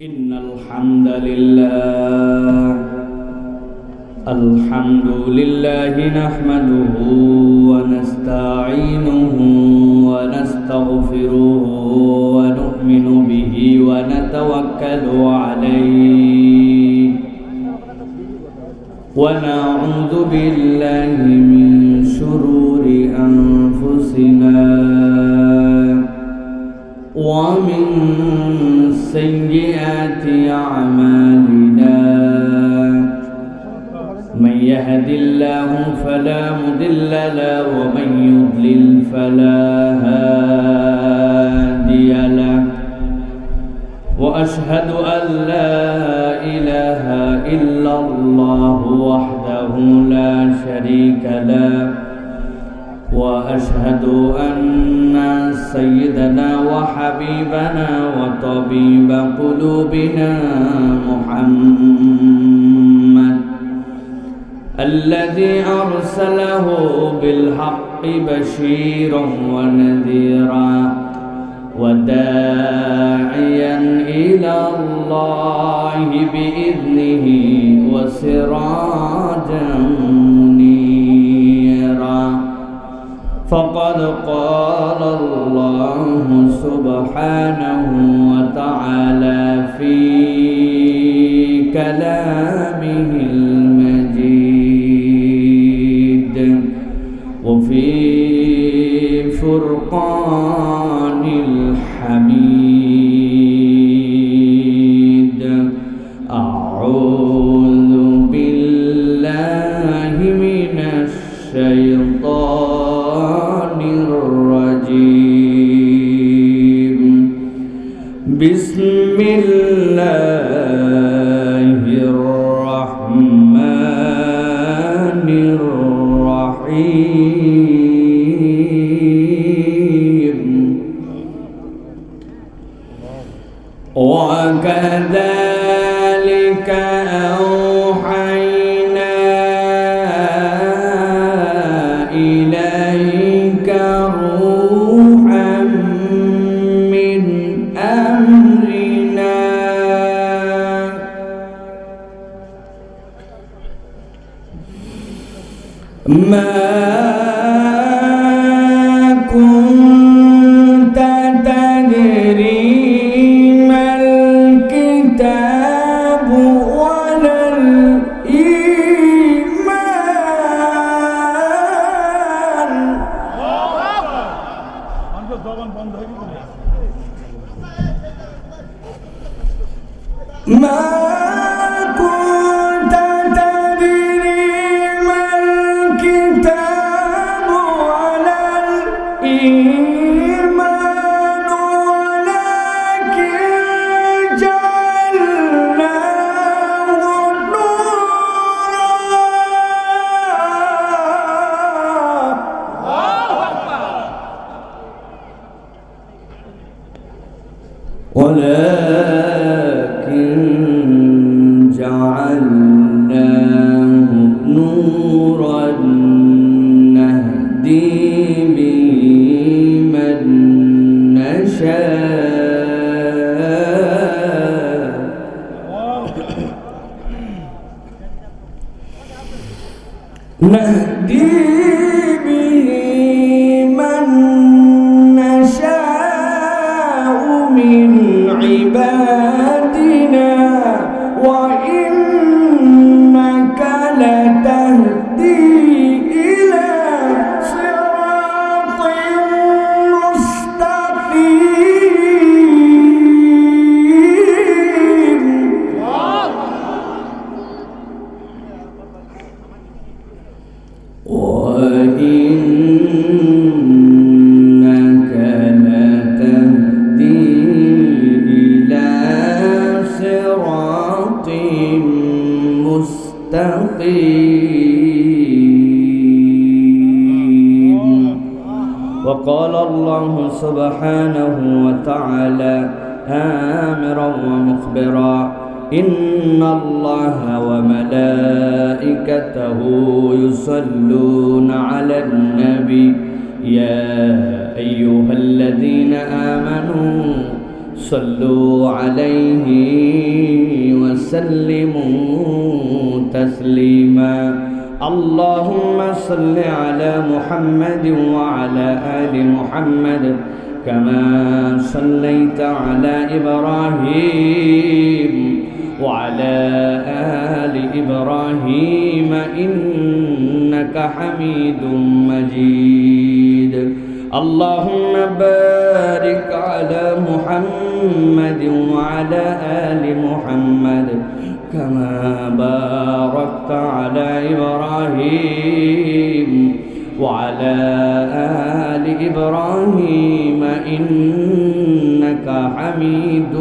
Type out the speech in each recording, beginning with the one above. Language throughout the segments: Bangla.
إن الحمد لله نحمده ونستعينه ونستغفره ونؤمن به ونتوكل عليه ونعوذ بالله من شرور أنفسنا ومن سيئات أعمالنا من يهد الله فلا مضل له ومن يضلل فلا هادي له وأشهد أن لا إله إلا الله وحده لا شريك له وأشهد أن سيدنا وحبيبنا وطبيب قلوبنا محمد الذي أرسله بالحق بشيرا ونذيرا وداعيا إلى الله بإذنه وسراجا منيرا فقد قال الله سبحانه وتعالى في كلامه المجيد وفي فرقان الحميد أعوذ بالله من الشيطان الرجيم بسم الله الرحمن الرحيم وكذلك أوحينا إليك روحا من أمرنا ما كنت تدري ما الكتاب ولا الإيمان ما كنت تدري ما الكتاب ولا الإيمان ولكن جعلناه نورا ولكن جعلناه نورا نهدي به من نشاء نهدي به من نشاء من عبادنا وإنك لتهدي إلى صراط مستقيم وإنك لتهدي إلى صراط مستقيم وقال الله سبحانه وتعالى آمرا ومخبرا إن الله وملائكته يصلون على النبي يا أيها الذين آمنوا صلوا عليه سلموا تسليما اللهم صل على محمد وعلى آل محمد كما صليت على إبراهيم وعلى آل إبراهيم إنك حميد مجيد اللهم بارك على محمد وعلى آل محمد كما باركت على إبراهيم وعلى آل إبراهيم إنك حميد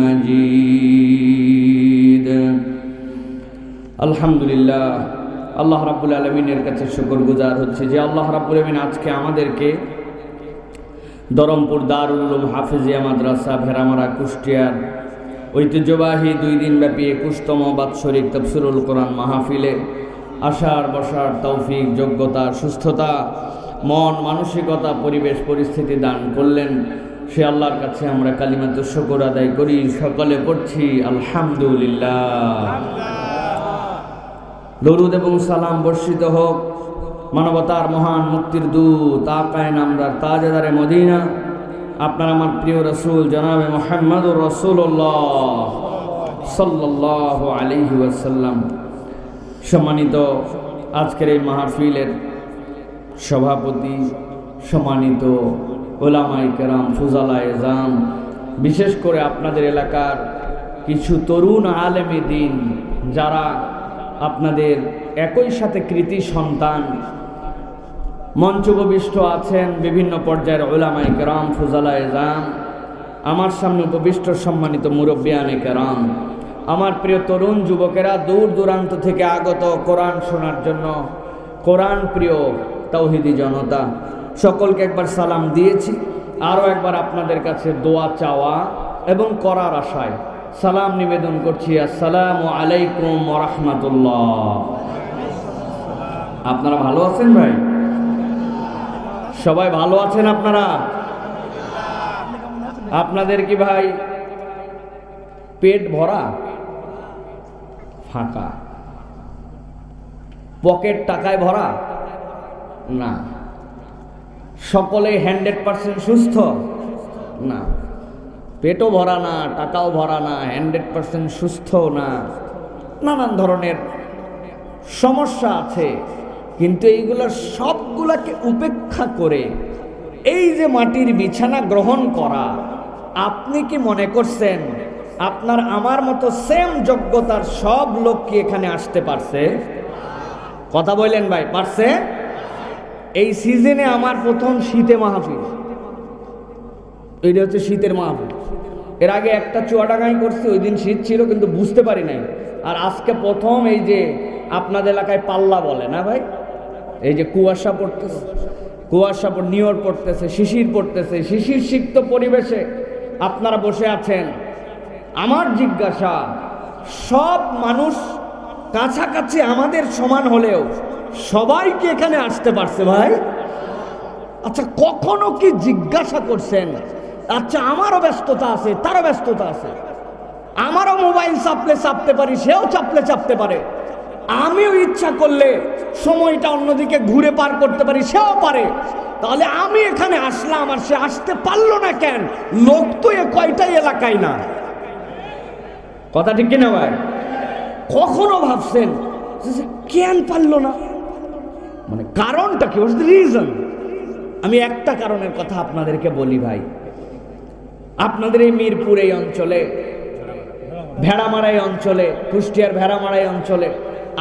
مجيد الحمد لله আল্লাহ রাব্বুল আলামিনের কাছে শুকরগুজার হচ্ছে যে আল্লাহ রাব্বুল আলামিন আজকে আমাদেরকে ধরমপুর দারুল উলুম হাফেজিয়া মাদ্রাসা ভেড়ামারা কুষ্টিয়ার ঐতিহ্যবাহী 2 দিনব্যাপী 21তম বাৎসরিক তাফসীরুল কোরআন মাহফিলে আসার বসার তৌফিক যোগ্যতা সুস্থতা মন মানসিকতা পরিবেশ পরিস্থিতি দান করলেন সে আল্লাহর কাছে আমরা কালিমাতুশ শুকর আদায় করি সকলে পড়ছি আলহামদুলিল্লাহ দরুদ এবং সালাম বর্ষিত হোক মানবতার মহান মুক্তির দূত আকায়ে নামদার তাজদারে মদিনা আপনার আমার প্রিয় রাসূল জনাবে মুহাম্মদুর রাসূলুল্লাহ সাল্লাল্লাহু আলাইহি ওয়াসাল্লাম। সম্মানিত আজকের এই মাহফিলের সভাপতি, সম্মানিত উলামায়ে কেরাম, ফুজালায়ে জাম, বিশেষ করে আপনাদের এলাকার কিছু তরুণ আলেমে দ্বীন যারা আপনাদের একই সাথে কৃতি সন্তান, মঞ্চোপবিষ্ট আছেন বিভিন্ন পর্যায়ের উলামায়ে কেরাম, ফুজালায়ে জাম, আমার সামনে উপবিষ্ট সম্মানিত মুরব্বিয়ানে কেরাম, আমার প্রিয় তরুণ যুবকেরা, দূর দূরান্ত থেকে আগত কোরআন শোনার জন্য কোরআন প্রিয় তাওহীদি জনতা, সকলকে একবার সালাম দিয়েছি। আরও একবার আপনাদের কাছে দোয়া চাওয়া এবং করার আশায় সালাম নিবেদন করছি। আসসালামু আলাইকুম ওয়া রাহমাতুল্লাহ। আপনারা ভালো আছেন ভাই? সবাই ভালো আছেন আপনারা? আপনাদের কি ভাই পেট ভরা, ফাঁকা, পকেট টাকায় ভরা? না। সকলে 100% সুস্থ? না। পেটও ভরা না, টাকাও ভরা না, 100% সুস্থ না, নানান ধরনের সমস্যা আছে। কিন্তু এইগুলো সবগুলাকে উপেক্ষা করে এই যে মাটির বিছানা গ্রহণ করা, আপনি কি মনে করছেন আপনার আমার মতো সেম যোগ্যতার সব লোক কি এখানে আসতে পারছে? কথা বললেন ভাই, পারছে? এই সিজনে আমার প্রথম শীতে মাহফিল, এইটা হচ্ছে শীতের মাহফিল। এর আগে একটা চুয়াডাঙ্গায় করছি, ওই দিন শীত ছিল কিন্তু বুঝতে পারি নাই। আর আজকে প্রথম এই যে আপনাদের এলাকায় পাল্লা বলে না ভাই, এই যে কুয়াশা পড়তেছে, কুয়াশা নিয়র পড়তেছে, শিশির পড়তেছে, শিশির সিক্ত পরিবেশে আপনারা বসে আছেন। আমার জিজ্ঞাসা, সব মানুষ কাছাকাছি আমাদের সমান হলেও সবাই কি এখানে আসতে পারছে ভাই? আচ্ছা, কখনো কি জিজ্ঞাসা করছেন আচ্ছা আমারও ব্যস্ততা আছে, তারও ব্যস্ততা আছে, আমারও মোবাইল চাপলে চাপতে পারি, সেও চাপলে চাপতে পারে, আমিও ইচ্ছা করলে সময়টা অন্যদিকে ঘুরে পার করতে পারি, সেও পারে, তাহলে আমি এখানে আসলাম আর সে আসতে পারলো না কেন? লোক তো এ কয়টাই এলাকায় না। কথা ঠিক কিনা ভাই? কখনো ভাবছেন কেন পারলো না? মানে কারণটা কি? What's the reason? আমি একটা কারণের কথা আপনাদেরকে বলি ভাই। আপনাদের এই মিরপুর এই অঞ্চলে, ভেড়ামারাই অঞ্চলে, কুষ্টিয়ার ভেড়ামারাই অঞ্চলে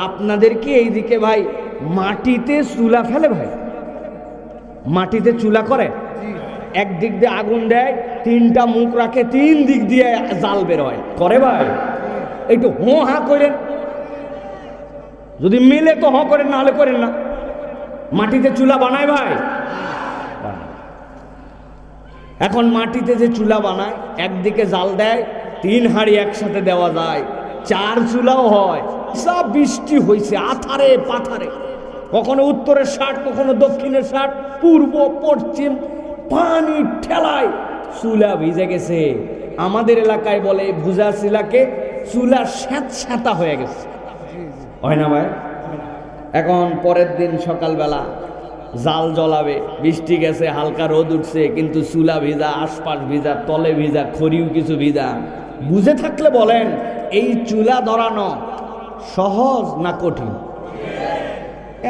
আপনাদের কি এইদিকে ভাই মাটিতে চুলা ফেলে ভাই? মাটিতে চুলা করে, একদিক দিয়ে আগুন দেয়, 3টা মুখ রাখে, 3 দিক দিয়ে জাল বের হয়, করে ভাই? একটু হো হা করেন, যদি মিলে তো হ করেন, না হলে করেন না। মাটিতে চুলা বানায় ভাই? এখন মাটিতে যে চুলা বানায়, একদিকে জাল দেয়, 3 হাঁড়ি একসাথে দেওয়া যায়, 4 চুলাও হয়। সব বৃষ্টি হয়েছে আথারে পাথারে, কখনো উত্তরের ষাট, কখনো দক্ষিণের ষাট, পূর্ব পশ্চিম, পানি ঠেলায় চুলা ভিজে গেছে। আমাদের এলাকায় বলে ভুজা শিলাকে চুলা স্যাঁতস্যাঁতা হয়ে গেছে, হয় না ভাই? এখন পরের দিন সকালবেলা জাল জ্বলাবে, বৃষ্টি গেছে, হালকা রোদ উঠছে, কিন্তু চুলা ভিজা, আশপাশ ভিজা, তলে ভিজা, খড়িও কিছু ভিজা। বুঝে থাকলে বলেন, এই চুলা ধরানো সহজ না কঠিন?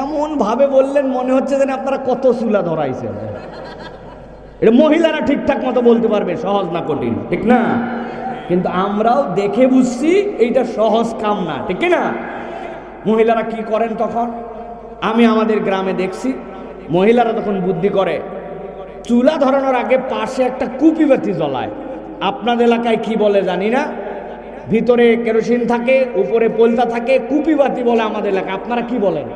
এমন ভাবে বললেন মনে হচ্ছে যেন আপনারা কত চুলা ধরাইছেন। এটা মহিলারা ঠিকঠাক মতো বলতে পারবে সহজ না কঠিন, ঠিক না? কিন্তু আমরাও দেখে বুঝছি এইটা সহজ কাম না, ঠিক না? মহিলারা কি করেন তখন? আমি আমাদের গ্রামে দেখছি মহিলারা তখন বুদ্ধি করে, চুলা ধরানোর আগে পাশে একটা কুপি বাতি জ্বলায়। আপনাদের এলাকায় কি বলে জানি না, ভিতরে কেরোসিন থাকে, উপরে পলতা থাকে, কুপি বাতি বলে আমাদের এলাকায়। আপনারা কি বলেন?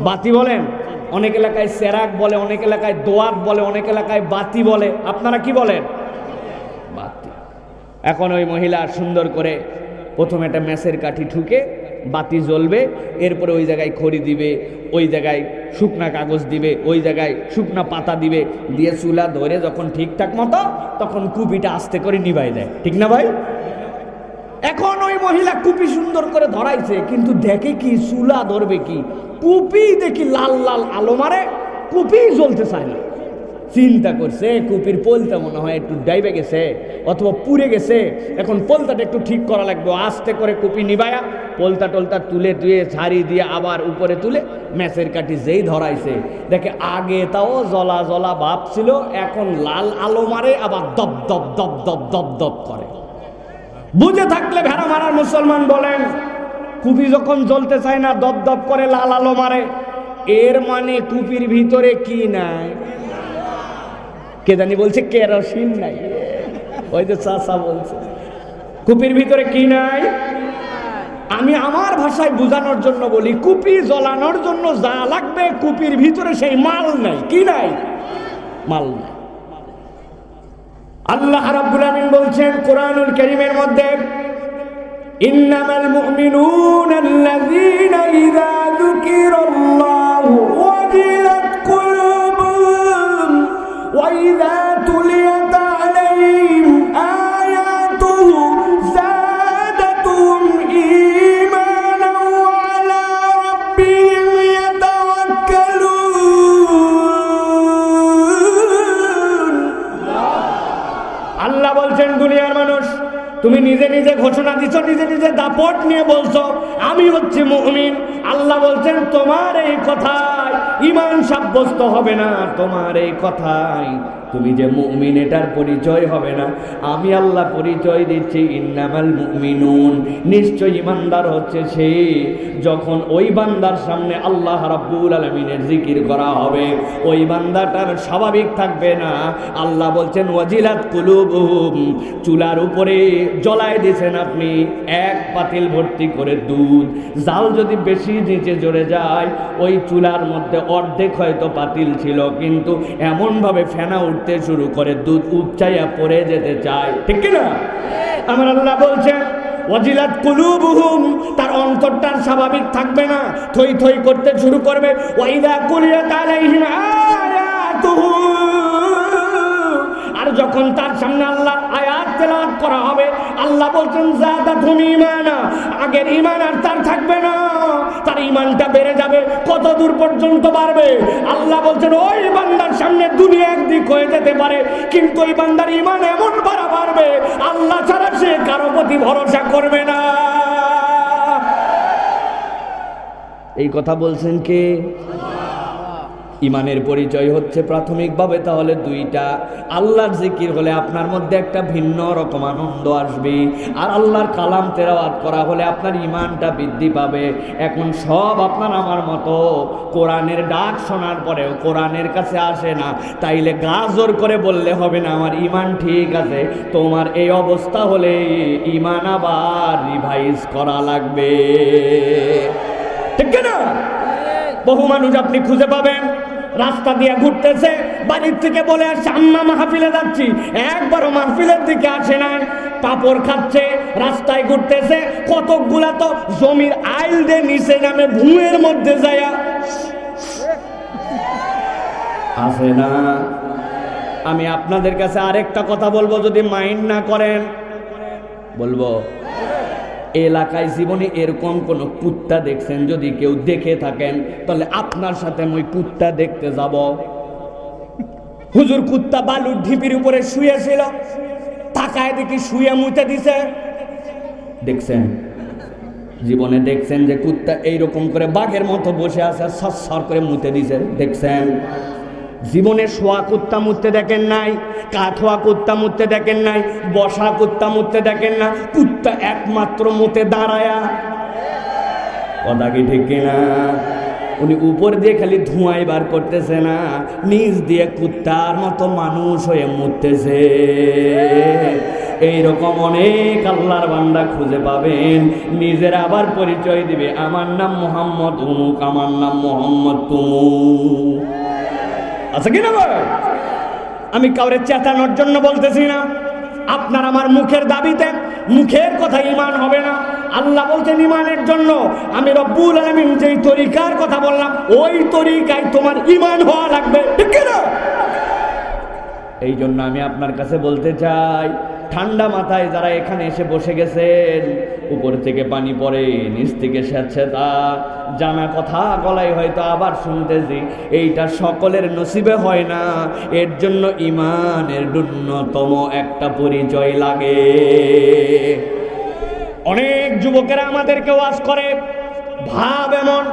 বাতি বলেন। অনেক এলাকায় সেরাক বলে, অনেক এলাকায় দোয়াত বলে, অনেক এলাকায় বাতি বলে। আপনারা কি বলেন? বাতি। এখন ওই মহিলা সুন্দর করে প্রথমে একটা ম্যাচের কাঠি ঠুকে বাতি জ্বলবে, এরপরে ওই জায়গায় খড়ি দিবে, ওই জায়গায় শুকনা কাগজ দিবে, ওই জায়গায় শুকনা পাতা দিবে, দিয়ে চুলা ধরে যখন ঠিকঠাক মতো তখন কুপিটা আস্তে করে নিভাই দেয়, ঠিক না ভাই? এখন ওই মহিলা কুপি সুন্দর করে ধরাইছে, কিন্তু দেখে কি চুলা ধরবে কি, কুপি দেখি লাল লাল আলো মারে, কুপি জ্বলতে চায় না। চিন্তা করছে কুপির পোলটা মনে হয় একটু ডাইবে গেছে অথবা পুড়ে গেছে, এখন পোলতাটা একটু ঠিক করা লাগবে। আস্তে করে কুপি নিবায়া পোলতা টোলতা তুলে দিয়ে ঝাড়ি দিয়ে আবার উপরে তুলে ম্যাচের কাঠি যেই ধরাইছে, দেখে আগে তাও জ্বলা জ্বলা ভাব ছিল, এখন লাল আলো মারে, আবার দপ দপ দপ দপ দপ দপ করে। বুঝে থাকলে ভেড়া মারার মুসলমান বলেন, কুপি যখন জ্বলতে চায় না, দপ দপ করে লাল আলো মারে, এর মানে কুপির ভিতরে কি নাই? কে জানি বলছে কেরোসিন নাই। ওই যে চাচা বলছে কুপির ভিতরে কি নাই। আমি আমার ভাষায় বোঝানোর জন্য বলি, কুপি জ্বলানোর জন্য যা লাগবে কুপির ভিতরে সেই মাল নাই। কি নাই? মাল নাই। আল্লাহ রাব্বুল আমিন বলছেন কোরআনুল কারীমের মধ্যে, ইন্নামাল মুমিনুনা আল্লাযীনা ইযা যুকিরাল্লাহু ওয়াজিলাত কুলুবুহুম ওয়া ইযা তুলিয়াত আলাইহিম আয়াতুহু যাদাতুহুম ঈমানান ওয়া আলা রাব্বিহিম ইয়াতাওয়াক্কালুন। আল্লাহ বলছেন, দুনিয়ার মানুষ, তুমি নিজে নিজে ঘোষণা দিচ্ছ, নিজে নিজে দাপট নিয়ে বলছো আমি হচ্ছি মুমিন। আল্লাহ বলছেন তোমার এই কথায় ঈমান সাব্যস্ত হবে না, তোমার এই কথায় তুমি যে মুমিন এটার পরিচয় হবে না। আমি আল্লাহ পরিচয় দিচ্ছি, ইন্নামাল মুমিনুন, নিশ্চয় ঈমানদার হচ্ছে সে যখন ওই বান্দার সামনে আল্লাহ রাব্বুল আলামিনের জিকির করা হবে, ওই বান্দাটার স্বাভাবিক থাকবে না। আল্লাহ বলছেন ওয়াজিলাত কুলুবুহুম, চুলার উপরে জ্বলায় দিয়েছেন আপনি এক পাতিল ভর্তি করে দুধ, জাল যদি বেশি নিচে জড়ে যায়, ওই চুলার মধ্যে অর্ধেক হয়তো পাতিল ছিল, কিন্তু এমনভাবে ফেনা উঠতে শুরু করে দুধ উপচাইয়া পড়ে যেতে চায়, ঠিক কিনা? আমার আল্লাহ বলছেন ওয়াজিলাত কুলুবুহুম, তার অন্তরটার স্বাভাবিক থাকবে না, থই থই করতে শুরু করবে। ওয়াইদা কুলিয়াত আলাইহিম আয়াতুহু, আর যখন তার সামনে আল্লাহর আয়াত তেলাওয়াত করা হবে, আল্লাহ বলছেন যাদাতুহুম ঈমানা, আগের ঈমান আর তার থাকবে না, তার ঈমানটা বেড়ে যাবে। কত দূর পর্যন্ত বাড়বে? আল্লাহ বলছেন ওই বান্দার সামনে দুনিয়া একদিক হয়ে যেতে পারে, কিন্তু ওই বান্দার ঈমান এমন বাড়বে আল্লাহ ছাড়া সে কারো প্রতি ভরসা করবে না। এই কথা বলছেন কে? ঈমানের পরিচয় হচ্ছে প্রাথমিকভাবে তাহলে দুইটা। আল্লাহর জিকির হলে আপনার মধ্যে একটা ভিন্ন রকম আনন্দ আসবে, আর আল্লাহর কালাম তেলাওয়াত করা হলে আপনার ঈমানটা বৃদ্ধি পাবে। এখন সব আপনার আমার মতো কোরআনের ডাক শোনার পরেও কোরআনের কাছে আসে না, তাইলে গা জোর করে বললে হবে না আমার ঈমান ঠিক আছে। তোমার এই অবস্থা হলে ঈমান আবার রিভাইজ করা লাগবে, ঠিক না? বহু মানুষ আপনি খুঁজে পাবেন রাস্তা দিয়ে ঘুরতেছে, বাড়ির থেকে বলে আসছে আম্মা মাহফিলে যাচ্ছি, একবারও মাহফিলের দিকে আসে নাই, পাপড় খাচ্ছে, রাস্তায় ঘুরতেছে, কতকগুলা তো জমির আইল দিয়ে নিচে নামে ভুঁয়ের মধ্যে যায়া আসে না। আমি আপনাদের কাছে আরেকটা কথা বলবো, যদি মাইন্ড না করেন বলবো। এলাকায় জীবনে এরকম কোন কুত্তা দেখছেন? যদি কেউ দেখে থাকেন তাহলে আপনার সাথে আমি ওই কুত্তা দেখতে যাব। হুজুর কুত্তা বালুর ঢিপির উপরে শুয়েছিল, তাকায় দেখি শুয়ে মুতে দিছে। দেখছেন? জীবনে দেখছেন যে কুত্তা এইরকম করে বাঘের মতো বসে আছে, সর করে মুতে দিছে? দেখছেন? জীবনে শোয়া কুত্তা মুততে দেখেন নাই, কাঠ হওয়া কুত্তা মুততে দেখেন নাই, বসা কুত্তা মুততে দেখেন না। কুত্তা একমাত্র মুতে দাঁড়ায়া। কথা কি ঠিক কিনা? উনি উপর দিয়ে খালি ধোঁয়াই বার করতেছে না, নিচ দিয়ে কুত্তার মতো মানুষ হয়ে মুততেছে। এইরকম অনেক আল্লাহর বান্দা খুঁজে পাবেন, নিজের আবার পরিচয় দিবে, আমার নাম মোহাম্মদ উমুক, আমার নাম মোহাম্মদ তুমুক। আচ্ছা কিনা ভাই? আমি কাউরে চেতানোর জন্য বলতেছি না, আপনার আমার মুখের দাবিতে, মুখের কথা ঈমান হবে না। আল্লাহ বলছেন ঈমানের জন্য আমি রব্বুল আলামিন যেই তরিকার কথা বললাম ওই তরিকায় তোমার ঈমান হওয়া লাগবে, ঠিক কিনা? এই জন্য আমি আপনার কাছে বলতে চাই, ঠান্ডা মাথায় যারা এখানে এসে বসে গেছেন, উপর থেকে পানি পড়ে, নিচ থেকে স্যাঁতসেঁতা, জানা কথা গলায় হয়তো আবার শুনতেছি, এইটা সকলের নসিবে হয় না। এর জন্য ঈমানের ন্যূনতম একটা পরিচয় লাগে। অনেক যুবকেরা আমাদেরকে ওয়াজ করে, ভাব এমন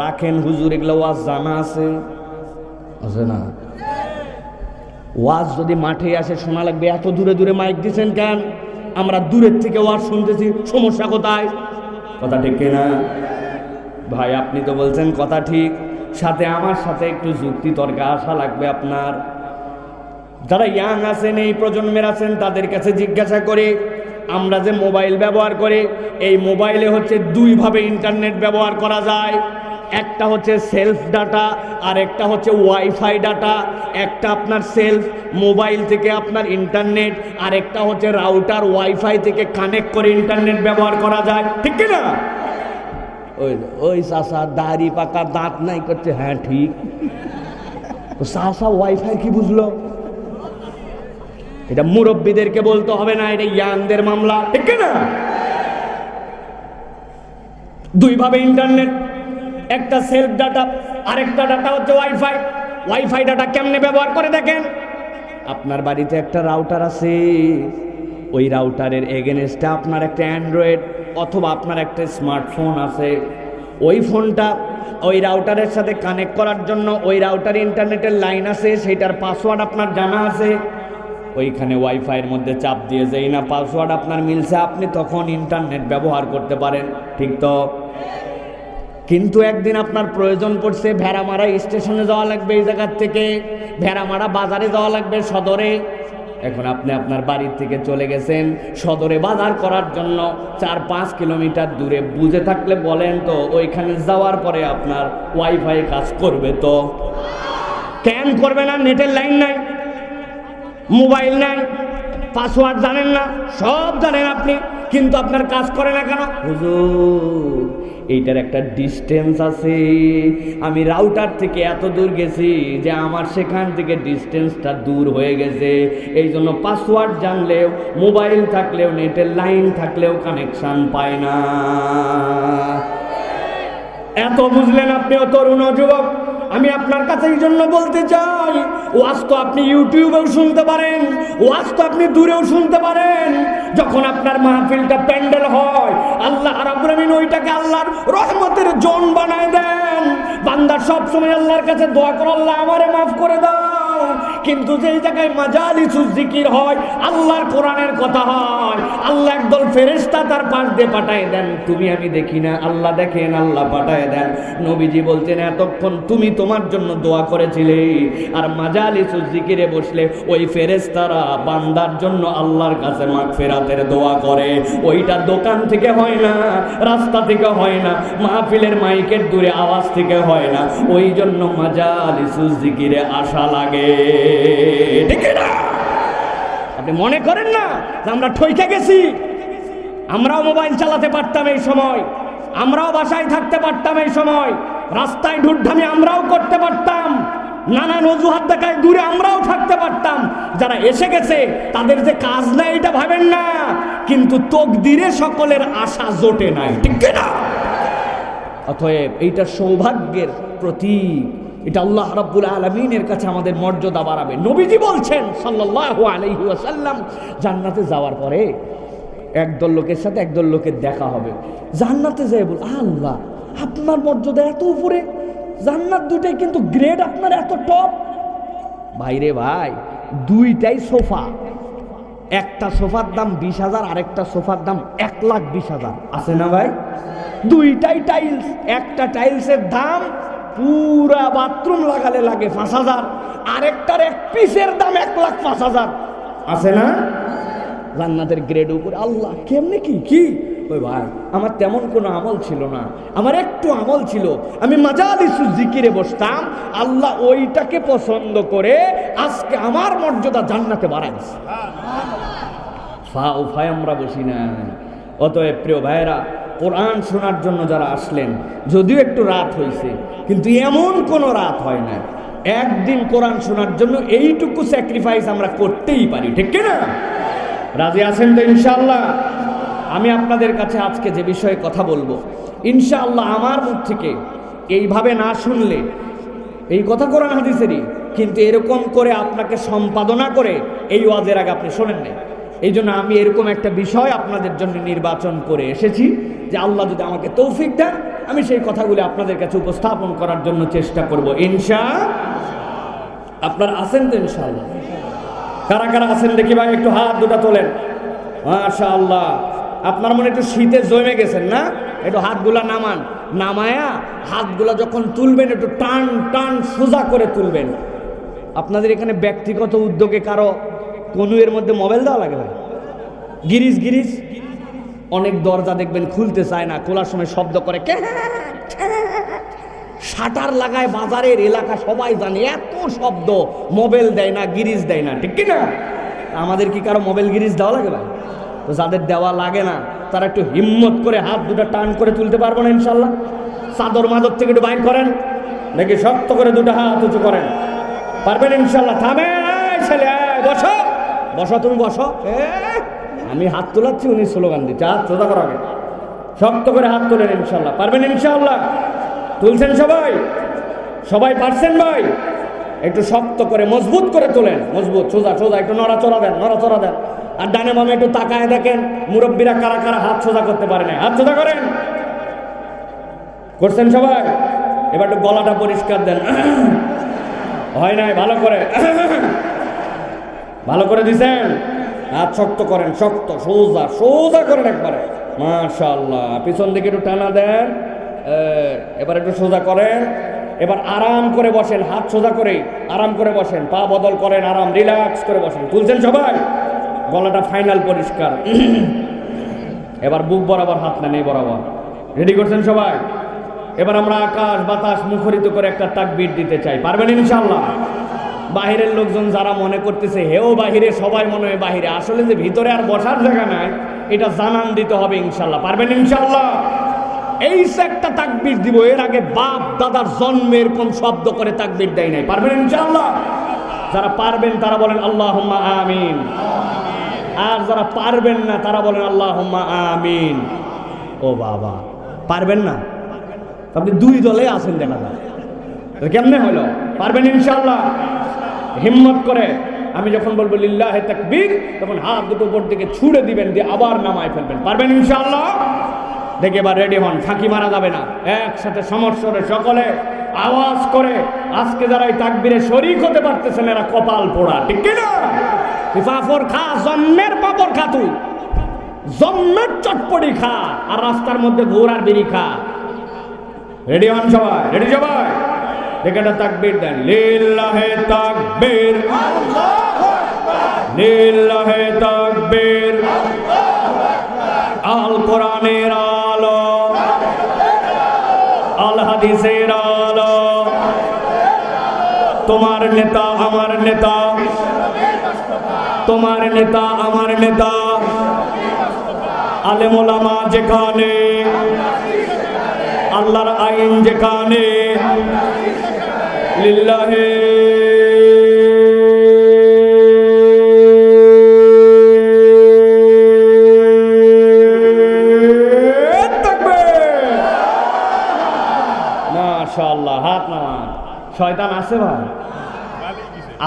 রাখেন হুজুর এগুলো ওয়াজ জানা আছে না? ওয়াজ যদি মাঠে আসে শোনা লাগবে, এত দূরে দূরে মাইক দিচ্ছেন কেন? আমরা দূরের থেকে ওয়াজ শুনতেছি, সমস্যা কোথায়? কথা ঠিক কিনা ভাই? আপনি তো বলছেন কথা ঠিক, সাথে আমার সাথে একটু যুক্তি তর্কে আসা লাগবে আপনার। যারা ইয়াং আছেন, এই প্রজন্মের আছেন, তাদের কাছে জিজ্ঞাসা করে, আমরা যে মোবাইল ব্যবহার করি, এই মোবাইলে হচ্ছে দুইভাবে ইন্টারনেট ব্যবহার করা যায়। একটা হচ্ছে সেলফ ডাটা আর একটা হচ্ছে ওয়াইফাই ডাটা। একটা আপনার সেলফ মোবাইল থেকে আপনার ইন্টারনেট, আর একটা হচ্ছে রাউটার ওয়াইফাই থেকে কানেক্ট করে ইন্টারনেট ব্যবহার করা যায়, ঠিক কিনা? ওই চাষা দাড়ি পাকা দাঁত নাই করছে, হ্যাঁ ঠিক। চাষা ওয়াইফাই কি বুঝলো? এটা মুরব্বীদেরকে বলতে হবে না, এটা ইয়াংদের মামলা, ঠিক না? দুইভাবে ইন্টারনেট, একটা সেলফ ডাটা আর একটা ডাটা হচ্ছে ওয়াইফাই। ওয়াইফাই ডাটা কেমনে ব্যবহার করে দেখেন। আপনার বাড়িতে একটা রাউটার আছে, ওই রাউটারের এগেনস্টে আপনার একটা অ্যান্ড্রয়েড অথবা আপনার একটা স্মার্টফোন আছে। ওই ফোনটা ওই রাউটারের সাথে কানেক্ট করার জন্য ওই রাউটারে ইন্টারনেটের লাইন আছে, সেইটার পাসওয়ার্ড আপনার জানা আছে। ওইখানে ওয়াইফাইয়ের মধ্যে চাপ দিয়ে যেই না পাসওয়ার্ড আপনার মিলছে, আপনি তখন ইন্টারনেট ব্যবহার করতে পারেন, ঠিক তো? কিন্তু একদিন আপনার প্রয়োজন পড়ছে, ভেড়ামারা স্টেশনে যাওয়া লাগবে, এই জায়গার থেকে ভেড়ামারা বাজারে যাওয়া লাগবে, সদরে। এখন আপনি আপনার বাড়ির থেকে চলে গেছেন সদরে বাজার করার জন্য, 4-5 কিলোমিটার দূরে। বুঝে থাকলে বলেন তো, ওইখানে যাওয়ার পরে আপনার ওয়াইফাই কাজ করবে তো? কেন করবে না? নেটের লাইন নাই, মোবাইল নাই, পাসওয়ার্ড জানেন না, সব জানেন আপনি, কিন্তু আপনার কাজ করে না কেন? হুজুর এইটার একটা ডিস্টেন্স আছে। আমি রাউটার থেকে এত দূর গেছি যে আমার সেখান থেকে ডিস্টেন্সটা দূর হয়ে গেছে, এই জন্য পাসওয়ার্ড জানলেও, মোবাইল থাকলেও, নেটের লাইন থাকলেও কানেকশন পায় না। এত বুঝলেন আপনিও তরুণ যুবক। আমি আপনার কাছে এই জন্য বলতে চাই, ওয়াজ তো আপনি ইউটিউবেও শুনতে পারেন, ওয়াজ তো আপনি দূরেও শুনতে পারেন। যখন আপনার মাহফিলটা প্যান্ডেল হয়, আল্লাহ রাব্বুল আমিন ওইটাকে আল্লাহর রহমতের জন বানায় দেন। বান্দা সব সময় আল্লাহর কাছে দোয়া করে, আল্লাহ আমারে মাফ করে দাও। কিন্তু যেই জায়গায় মাজালিসুজ জিকির হয়, আল্লাহর কোরআনের কথা হয়, আল্লাহ একদল ফেরেশতা তার পাশ দিয়ে পাঠায় দেন। তুমি আমি দেখি না, আল্লাহ দেখেন, আল্লাহ পাঠায় দেন। নবীজি বলছেন, এতক্ষণ তুমি তোমার জন্য দোয়া করেছিলে, আর মাজালিসুজ জিকিরে বসলে ওই ফেরেশতারা বান্দার জন্য আল্লাহর কাছে মাগফিরাতের দোয়া করে। ওইটা দোকান থেকে হয় না, রাস্তা থেকে হয় না, মাহফিলের মাইকের দূরে আওয়াজ থেকে হয় না। ওই জন্য মাজালিসুজ জিকিরে আসা লাগে, ঠিক না? আপনি মনে করেন না যে আমরা ঠইকে গেছি? আমরাও মোবাইল চালাতে পারতাম এই সময়, আমরাও বাসায় থাকতে পারতাম এই সময়, রাস্তায় ঢুঢামি আমরাও করতে পারতাম, নানান অজুহাত দেখায় দূরে আমরাও থাকতে পারতাম। যারা এসে গেছে তাদের যে কাজ নাই এটা ভাবেন না, কিন্তু তকদিরে সকলের আশা জোটে নাই, ঠিক না? অতএব এইটা সৌভাগ্যের প্রতীক, এটা আল্লাহ রাব্বুল আলামিনের কাছে আমাদের মর্যাদা বাড়াবে। নবীজি বলছেন সাল্লাল্লাহু আলাইহি ওয়াসাল্লাম, জান্নাতে যাওয়ার পরে একদল লোকের সাথে একদল লোকের দেখা হবে। জান্নাতে যায় বল, আল্লাহ আপনার মর্যাদা এত উপরে, জান্নাত দুইটাই কিন্তু গ্রেড আপনার এত টপ। ভাইরে ভাই, দুইটাই সোফা, একটা সোফার দাম 20,000, আরেকটা সোফার দাম 1,20,000, আছে না ভাই? দুইটাই টাইলস, একটা টাইলসের দাম পুরা বাথরুম লাগালে লাগে 5,000, আরেকটার এক পিসের দাম 1,05,000, আছে না? জান্নাতের গ্রেড উপরে। আল্লাহ কেমনে কি ওই ভাই, আমার তেমন কোনো আমল ছিল না, আমার একটু আমল ছিল, আমি মাজালিসুজ জিকিরে বসতাম, আল্লাহ ওইটাকে পছন্দ করে আজকে আমার মর্যাদা জান্নাতে বাড়াইছে। ফাও আমরা বসি না। অতএব প্রিয় ভাইরা, কোরআন শোনার জন্য যারা আসলেন, যদিও একটু রাত হয়েছে, কিন্তু এমন কোনো রাত হয় না, একদিন কোরআন শোনার জন্য এইটুকু স্যাক্রিফাইস আমরা করতেই পারি, ঠিক না? রাজি আছেন তো ইনশাআল্লাহ? আমি আপনাদের কাছে আজকে যে বিষয়ে কথা বলবো, ইনশাআল্লাহ আমার মুখ থেকে এইভাবে না শুনলে, এই কথা কোরআন হাদিসেরই, কিন্তু এরকম করে আপনাকে সম্পাদনা করে এই ওয়াজের আগে আপনি শোনেন না। এই জন্য আমি এরকম একটা বিষয় আপনাদের জন্য নির্বাচন করে এসেছি, যে আল্লাহ যদি আমাকে তৌফিক দেন, আমি সেই কথাগুলি আপনাদের কাছে উপস্থাপন করার জন্য চেষ্টা করব আপনারা আছেন তো ইনশাআল্লাহ? কারা কারা আছেন দেখি ভাই, একটু হাত দুটা তোলেন। মাশাআল্লাহ, আপনার মনে একটু শীতে জমে গেছেন না? একটু হাতগুলা নামান, নামায়া হাতগুলা যখন তুলবেন একটু টান টান সোজা করে তুলবেন। আপনাদের এখানে ব্যক্তিগত উদ্যোগে কারো কোনো এর মধ্যে মোবাইল দেওয়া লাগে ভাই? গিরিজ অনেক দরজা দেখবেন খুলতে চায় না, খোলার সময় শব্দ করে, শাটার লাগায়, বাজারের এলাকা সবাই জানে, এত শব্দ, মোবাইল দেয় না, গিরিজ দেয় না, ঠিক কিনা? আমাদের কি কারো মোবাইল গিরিজ দেওয়া লাগে ভাই? তো যাদের দেওয়া লাগে না তারা একটু হিম্মত করে হাত দুটা টান করে তুলতে পারবো না ইনশাল্লাহ? চাদর মাদর থেকে একটু বাইর করেন নাকি, শক্ত করে দুটো হাত উঁচু করেন, পারবেন ইনশাল্লাহ? থামে ছেলে, বসো বসো, তুমি বসো। আমি হাত তোলাচ্ছি, উনি স্লোগান দিচ্ছে, হাত সোজা করা আগে, শক্ত করে হাত তোলেন ইনশাল্লাহ, পারবেন ইনশাল্লাহ? তুলছেন সবাই? সবাই পারছেন ভাই? একটু শক্ত করে মজবুত করে তোলেন, মজবুত, সোজা সোজা, একটু নড়াচড়া দেন, নড়াচড়া দেন। আর ডানে বামে একটু তাকায় দেখেন মুরব্বীরা কারা কারা হাত সোজা করতে পারে না, হাত সোজা করেন। করছেন সবাই? এবার একটু গলাটা পরিষ্কার দেন, হয় নাই? ভালো করে, ভালো করে দিছেন? হাত শক্ত করেন, শক্ত, সোজা সোজা করেন একবারে। মাশাআল্লাহ, পিছন দিকে একটু টানা দেন, এবার একটু সোজা করেন। এবার আরাম করে বসেন, হাত সোজা করে আরাম করে বসেন, পা বদল করেন, আরাম রিল্যাক্স করে বসেন। তুলছেন সবাই? গলাটা ফাইনাল পরিষ্কার। এবার বুক বরাবর হাত নেন, এই বরাবর। রেডি করছেন সবাই? এবার আমরা আকাশ বাতাস মুখরিত করে একটা তাকবীর দিতে চাই, পারবেন ইনশাআল্লাহ? বাহিরের লোকজন যারা মনে করতেছে হেও বাহিরে, সবাই মনে হয় বাহিরে, আসলে যে ভিতরে আর বসার জায়গা নাই, এটা জানান দিতে হবে ইনশাআল্লাহ, পারবেন ইনশাআল্লাহ? এই একটা তাকবীর দিব, এর আগে বাপ দাদার জন্মের কোন শব্দ করে তাকবীর দেয় নাই, পারবেন ইনশাআল্লাহ? যারা পারবেন তারা বলেন আল্লাহুম্মা আমিন, আর যারা পারবেন না তারা বলেন আল্লাহুম্মা আমিন। ও বাবা, পারবেন না? আপনি দুই দলে আছেন, দেখা যায় কেমনে হলো? পারবেন ইনশাআল্লাহ? হিম্মত করে আমি যখন বলবো লিল্লাহে তাকবীর, তখন হাত দুটো উপর দিকে ছুড়ে দিবেন, দিয়ে আবার নামায় ফেলবেন, পারবেন ইনশাআল্লাহ? দেখে এবার রেডি হন, ফাঁকি মারা যাবে না, একসাথে সমস্যরে সকলে আওয়াজ করে। আজকে যারা এই তাকবীরে শরীক হতে পারতেছেন এরা কপাল পোড়া, ঠিক কিনা? পাপড় খা, জন্মের পাপড় খা, তুই জন্মের চটপটি খা, আর রাস্তার মধ্যে ঘোড়ার বিড়ি খা। রেডি হন সবাই? রেডি সবাই? দেখে একটা তাকবীর দেন, লিল্লাহে তাকবীর, লিল্লাহে তাকবীর, আল কোরআনের আলো, আল হাদিসের আলো, তোমার নেতা আমার নেতা, তোমার নেতা আমার নেতা, আলেম ওলামা যেখানে, আল্লাহর আইন যেখানে, লিল্লাহে শয়তান আছে ভাই?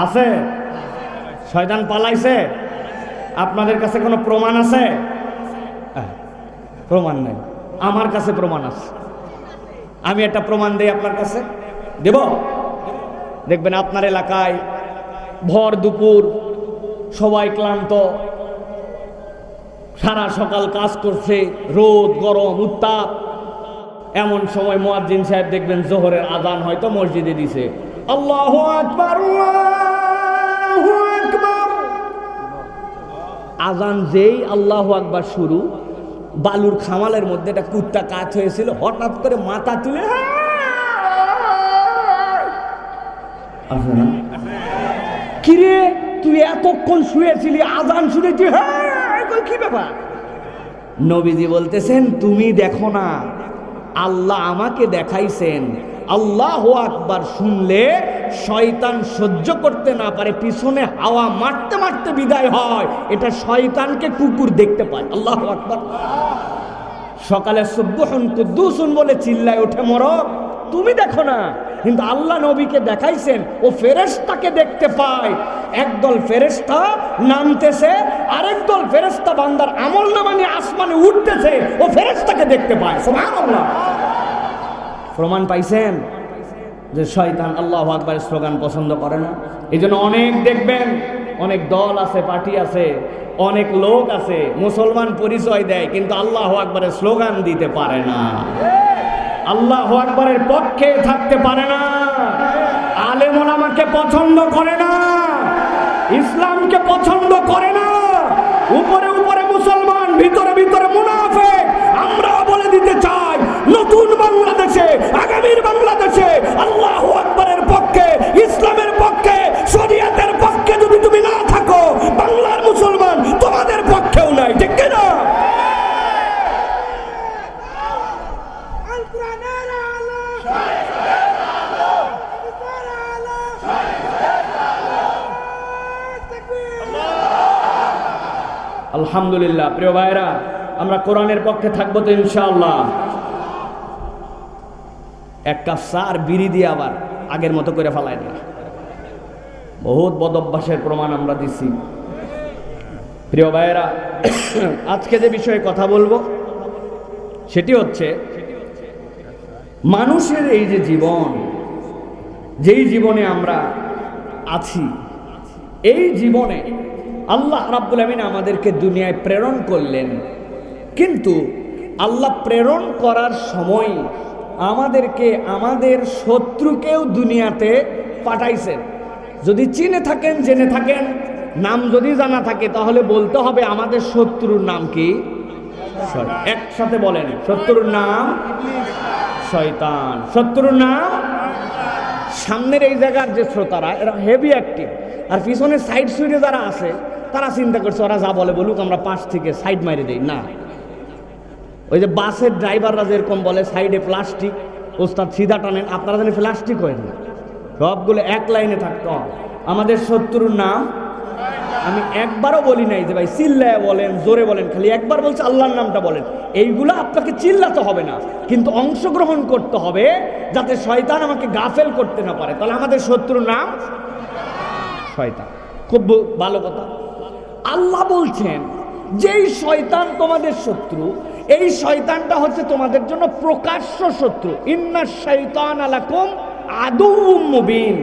আছে? শয়তান পালাইছে? আপনাদের কাছে কোনো প্রমাণ আছে? প্রমাণ নাই। আমার কাছে প্রমাণ আছে। আমি একটা প্রমাণ দেই আপনার কাছে, দেব? দেখবেন আপনার এলাকায় ভর দুপুর সবাই ক্লান্ত, সারা সকাল কাজ করছে, রোদ গরম উত্তাপ, এমন সময় মুয়াজ্জিন সাহেব দেখবেন জোহরের আযান হয়তো মসজিদে দিছে, আল্লাহু আকবার আল্লাহু আকবার। আযান যেই আল্লাহু আকবার শুরু, বালুর খামালের মধ্যে একটা কুত্তা কাজ হয়েছিল, হঠাৎ করে মাথা তুলে আসে না, কিরে তুই এতক্ষণ শুয়েছিলি, আযান শুনেছি, কি ব্যাপার? নবীজি বলতেছেন তুমি দেখো না, আল্লাহ আমাকে দেখাইছেন আল্লাহু আকবার শুনলে শয়তান সহ্য করতে না পারে, পিছনে হাওয়া মারতে মারতে বিদায় হয়। এটা শয়তানকে কুকুর দেখতে পায়। আল্লাহু আকবার। সকালে সুবহুন কুদ্দুসুন বলে চিল্লায় ওঠে মরক, তুমি দেখো না, কিন্তু আল্লাহ নবীকে দেখাইছেন ও ফেরেশতাকে দেখতে পায়। একদল ফেরেশতা নামতেছে, আরেক দল ফেরেশতা বান্দার আমলনামা নিয়ে আসমানে উঠতেছে, ও ফেরেশতাকে দেখতে পায়। সুবহানাল্লাহ। প্রমাণ পাইছেন যে শয়তান আল্লাহু আকবারের স্লোগান পছন্দ করে না। এই জন্য অনেক দেখবেন, অনেক দল আছে, পার্টি আছে, অনেক লোক আছে মুসলমান পরিচয় দেয়, কিন্তু আল্লাহু আকবারের স্লোগান দিতে পারে না, আল্লাহু আকবারের পক্ষে থাকতে পারে না, আলেম ওলামাকে পছন্দ করে না, ইসলামকে পছন্দ করে না। উপরে উপরে মুসলমান, ভিতরে ভিতরে মুনাফিক। আমরা বলে দিতে চাই, নতুন বাংলাদেশে, আগামীর বাংলাদেশে আল্লাহু আকবারের পক্ষে, ইসলামের পক্ষে, শরীয়তের পক্ষে যদি তুমি না থাকো, বাংলার মুসলমান তোমাদের পক্ষেও নাই, ঠিক কি না? আলহামদুলিল্লাহ। প্রিয় ভাইরা, আমরা কোরআনের পক্ষে থাকবো তো ইনশাআল্লাহ। এক কাপ চা আর বিড়ি দিয়ে আবার আগের মতো করে ফেলায় না, বহুত বদ অভ্যাসের প্রমাণ আমরা দিছি। প্রিয় ভাইরা, আজকে যে বিষয়ে কথা বলবো সেটি হচ্ছে মানুষের এই যে জীবন, যেই জীবনে আমরা আছি, এই জীবনে আল্লাহ রাব্বুল আমিন আমাদেরকে দুনিয়ায় প্রেরণ করলেন, কিন্তু আল্লাহ প্রেরণ করার সময় আমাদেরকে আমাদের শত্রুকেও দুনিয়াতে পাঠাইছেন। যদি চিনে থাকেন, জেনে থাকেন, নাম যদি জানা থাকে, তাহলে বলতে হবে আমাদের শত্রুর নাম কি? একসাথে বলেন, শত্রুর নাম শয়তান। শত্রুর নাম, সামনের এই জায়গার যে শ্রোতারা এরা হেভি অ্যাক্টিভ, আর পিছনে সাইড সুইডে যারা আছে তারা চিন্তা করছে ওরা যা বলে বলুক, আমরা পাশ থেকে সাইড মারি দেই না। ওই যে বাসের ড্রাইভাররা যেরকম বলে সাইডে প্লাস্টিক, ওস্তাদ সিধা টানেন, আপনারা জানেন প্লাস্টিক হয় না, সবগুলো এক লাইনে থাকতে হয়। আমাদের শত্রুর নাম আমি একবারও বলি নাই যে ভাই চিল্লায় বলেন, জোরে বলেন, খালি একবার বলছে আল্লাহর নামটা বলেন। এইগুলো আপনাকে চিল্লাতে হবে না, কিন্তু অংশগ্রহণ করতে হবে যাতে শয়তান আমাকে গাফেল করতে না পারে। তাহলে আমাদের শত্রুর নাম শয়তান। খুব ভালো কথা। আল্লাহ বলছেন যেই শয়তান তোমাদের শত্রু, এই শয়তানটা হচ্ছে তোমাদের জন্য প্রকাশ্য শত্রু। ইন্নাশ শাইতানা লাকুম আদুউম মুবিন।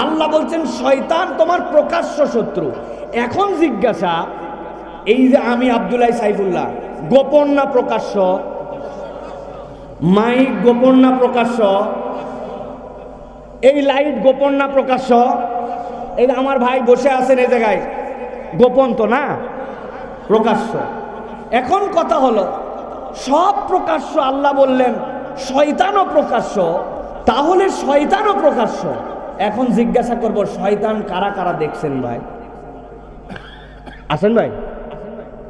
আল্লাহ বলছেন শয়তান তোমার প্রকাশ্য শত্রু। এখন জিজ্ঞাসা, এই যে আমি আব্দুল্লাহ সাইফুল্লাহ, গোপন না প্রকাশ্য? মাইক গোপন না প্রকাশ্য? এই লাইট গোপন না প্রকাশ্য? এই আমার ভাই বসে আছেন এই জায়গায়, গোপন তো না, প্রকাশ্য। এখন কথা হলো, সব প্রকাশ্য আল্লাহ বললেন, শয়তানও প্রকাশ্য, তাহলে শয়তানও প্রকাশ্য। এখন জিজ্ঞাসা করব, শয়তান কারা কারা দেখছেন ভাই? আছেন ভাই?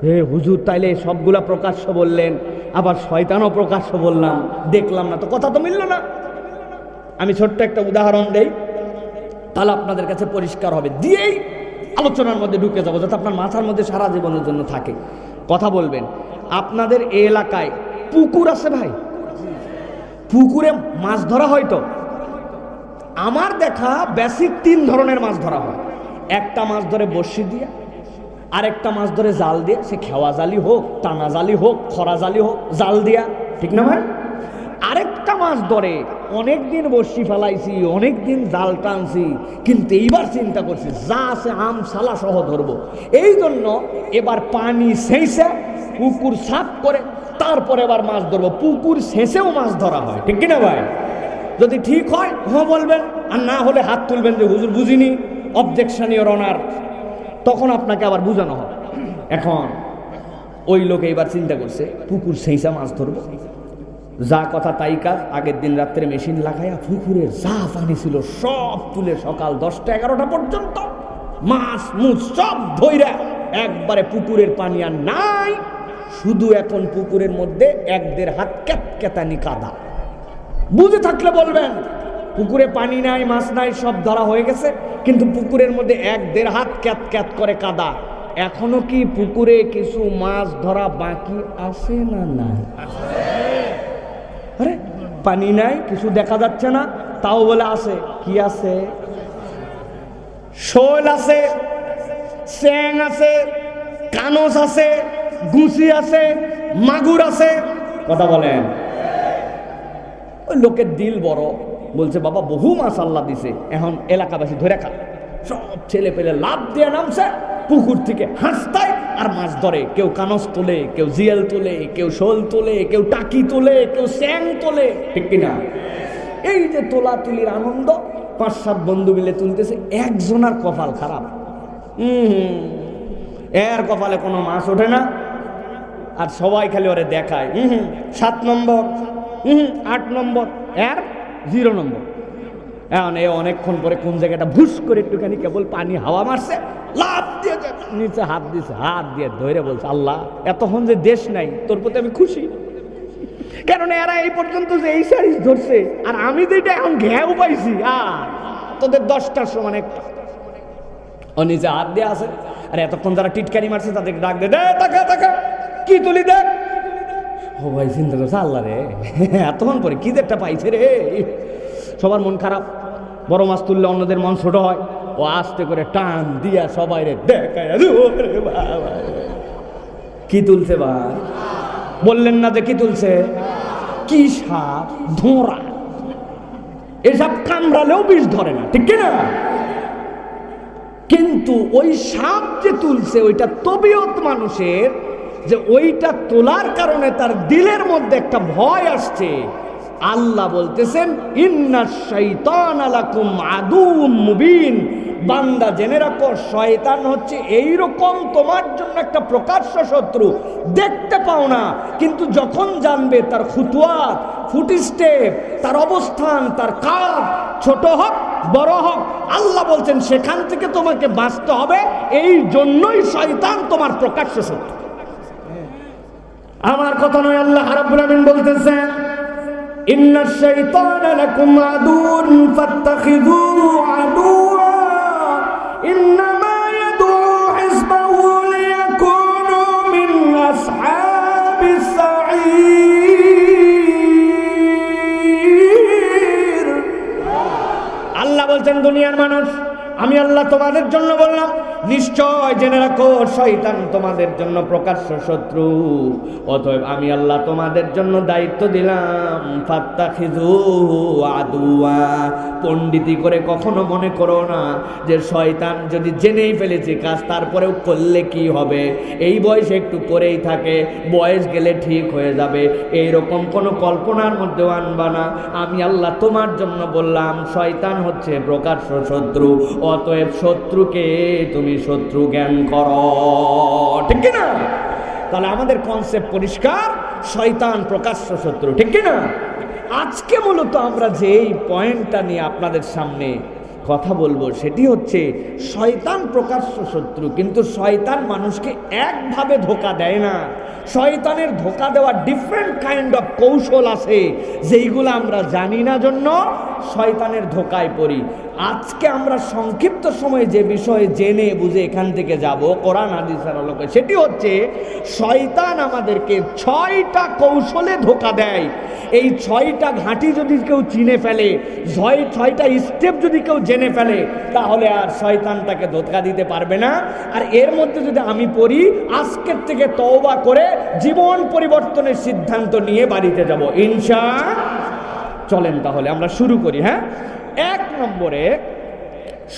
হে হুজুর, তাইলে সবগুলা প্রকাশ্য বললেন, আবার শয়তানও প্রকাশ্য বললাম, দেখলাম না তো, কথা তো মিলল না। আমি ছোট্ট একটা উদাহরণ দেই, তাহলে আপনাদের কাছে পরিষ্কার হবে, দিয়েই আলোচনার মধ্যে ঢুকে যাবো, যাতে আপনার মাথার মধ্যে সারা জীবনের জন্য থাকে। কথা বলবেন, আপনাদের এই এলাকায় পুকুর আছে ভাই? পুকুরে মাছ ধরা হয় তো? আমার দেখা বেসিক 3 ধরনের মাছ ধরা হয়। একটা মাছ ধরে বড়শি দিয়ে, আরেকটা মাছ ধরে জাল দিয়ে, সে খেওয়া জালি হোক, টানা জালি হোক, খরা জালি হোক, জাল দিয়া, ঠিক না ভাই? আরেকটা মাছ ধরে অনেক দিন বড়শি ফেলাইছি, অনেক দিন জাল টানছি, কিন্তু এইবার চিন্তা করছি যা আছে আম সালা সহ ধরবো। এই জন্য এবার পানি ছেঁচে পুকুর সাফ করে তারপরে এবার মাছ ধরবো। পুকুর ছেঁচেও মাছ ধরা হয়, ঠিক কিনা ভাই? যদি ঠিক হয় হ্যাঁ বলবেন, আর না হলে হাত তুলবেন যে হুজুর বুঝিনি, অবজেকশন ইওর অনার, তখন আপনাকে আবার বুঝানো হবে। এখন ওই লোক এইবার চিন্তা করছে পুকুর ছেঁচা মাছ ধরবো, যা কথা তাই কাজ। আগের দিন রাত্রে মেশিন লাগাইয়া পুকুরের যা পানি ছিল সব তুলে সকাল 10টা 11টা পর্যন্ত মাছ মুছ সব ধইরা একবারে পুকুরের পানি আর নাই, শুধু এখন পুকুরের মধ্যে 1-1.5 হাত ক্যাতক্যাতানি কাদা। বুঝে থাকলে বলবেন পুকুরে পানি নাই, মাছ নাই, সব ধরা হয়ে গেছে, কিন্তু পুকুরের মধ্যে 1-1.5 হাত ক্যাত করে কাদা। এখনো কি পুকুরে কিছু মাছ ধরা বাকি আছে না নাই? আরে পানি নাই, কিছু দেখা যাচ্ছে না, তাও বলে আছে। কি আছে? শোল আছে, স্যাং আছে, কানস আছে, গুছি আছে, মাগুর আছে। কথা বলেন। ওই লোকের দিল বড়, বলছে বাবা বহু মাছ আল্লাহ দিছে, এখন এলাকাবাসী ধরে খা। সব ছেলে পেলে লাভ দিয়ে নামছে পুকুর থেকে, হাসতায় আর মাছ ধরে। কেউ কানস তোলে, কেউ জিয়াল তোলে, কেউ শোল তোলে, কেউ টাকি তোলে, কেউ স্যাং তোলে, ঠিক কিনা? এই যে তোলা তুলির আনন্দ, 5-7 বন্ধু মিলে তুলতেছে, একজনের কপাল খারাপ। এর কপালে কোনো মাছ ওঠে না, আর সবাই খালি ওরে দেখায় 7 নম্বর, 8 নম্বর, এর 0 নম্বর। এখন এ অনেকক্ষণ পরে কোন জায়গাটা ভুস করে একটুখানি কেবল পানি হাওয়া মারছে, লাফ দিয়ে নিচে হাত দিয়েছে, হাত দিয়ে ধরে বলছে আল্লাহ এতক্ষণ যে দেশ নাই, তোর প্রতি আমি খুশি। কারণ এরা এই পর্যন্ত যে এই সাইজ ধরছে, আর আমি যেটা এখন ঘেউ পাইছি, তোদের 10টার সমান একটা। ও নিচে হাত দিয়ে আছে, আর এতক্ষণ যারা টিটকারি মারছে তাদেরকে ডাক দে, টাকা টাকা কি তুলি দেখ। ও ভাই চিন্তা করছে আল্লাহ রে, এতক্ষণ পরে কি একটা পাইছে রে। সবার মন খারাপ, বড় মাছ তুললে অন্যদের মন ছোট হয়। ও আস্তে করে টান দিয়া সবাই রে দেখায়, কি তুলছে ভাই? বললেন না যে কি তুলছে? কি সাপ? ধোঁড়া। এসব কামড়ালেও বিষ ধরে না, ঠিক কিনা? কিন্তু ওই সাপ যে তুলছে ওইটা তবিয়ত মানুষের, যে ওইটা তোলার কারণে তার দিলের মধ্যে একটা ভয় আসছে। আল্লাহ বলতেছেন ইন্নাশ শাইতানা লাকুম আদুউম মুবিন, বান্দা জেনে রাখো শয়তান হচ্ছে এইরকম তোমার জন্য একটা প্রকাশ্য শত্রু। দেখতে পাও না, কিন্তু যখন জানবে তার খুতুয়াত, ফুট স্টেপ, তার অবস্থান, তার কাজ, ছোট হোক বড় হোক, আল্লাহ বলছেন সেখান থেকে তোমাকে বাঁচতে হবে। এই জন্যই শয়তান তোমার প্রকাশ্য শত্রু। আমার কথা নয়, আল্লাহ রাব্বুল আমিন বলতেছেন ইন্নাশ শাইতানা লাকুম আদুউন ফাত্তাখিযুহু আদুওয়া ইন্নামা ইয়াদউ হিজবাহু লিয়াকুনু মিন আসহাবিস সাঈর। আল্লাহ বলছেন দুনিয়ার মানুষ, আমি আল্লাহ তোমাদের জন্য বললাম নিশ্চয় জেনে রাখো শয়তান তোমাদের জন্য প্রকাশ্য শত্রু। অতএব আমি আল্লাহ তোমাদের জন্য দায়িত্ব দিলাম ফাত্তাখিযুহু আদুওয়া। পণ্ডিতি করে কখনো মনে করো না যে শয়তান যদি জেনেই ফেলেছে কাজ তারপরেও করলে কি হবে, এই বয়সে একটু করেই থাকে, বয়স গেলে ঠিক হয়ে যাবে, এইরকম কোনো কল্পনার মধ্যেও আনবা না। আমি আল্লাহ তোমার জন্য বললাম শয়তান হচ্ছে প্রকাশ্য শত্রু, অতএব শত্রুকে তুমি শত্রু জ্ঞান করো, ঠিক না? তাহলে আমাদের কনসেপ্ট পরিষ্কার, শয়তান প্রকাশ্য শত্রু, ঠিক না? আজকে মূলত আমরা যে এই পয়েন্টটা নিয়ে আপনাদের সামনে কথা বলবো সেটি হচ্ছে শয়তান প্রকাশ্য শত্রু, কিন্তু শয়তান মানুষকে একভাবে ধোঁকা দেয় না। শয়তানের ধোঁকা দেওয়ার ডিফারেন্ট কাইন্ড অফ কৌশল আছে, যেইগুলো আমরা জানি না জন্য শয়তানের ধোঁকায় পড়ি। আজকে আমরা সংক্ষিপ্ত সময়ে যে বিষয়ে জেনে বুঝে এখান থেকে যাব কোরআন হাদিসের আলোকে, সেটি হচ্ছে শয়তান আমাদেরকে 6টা কৌশলে ধোঁকা দেয়। এই 6টা ঘাঁটি যদি কেউ চিনে ফেলে, 6টা স্টেপ যদি কেউ জেনে ফেলে, তাহলে আর শয়তান তাকে ধোঁকা দিতে পারবে না। আর এর মধ্যে যদি আমি পড়ি, আজকের থেকে তওবা করে জীবন পরিবর্তনের সিদ্ধান্ত নিয়ে বাড়িতে যাব ইনশাআল্লাহ। চলেন তাহলে আমরা শুরু করি। হ্যাঁ, 1 নম্বরে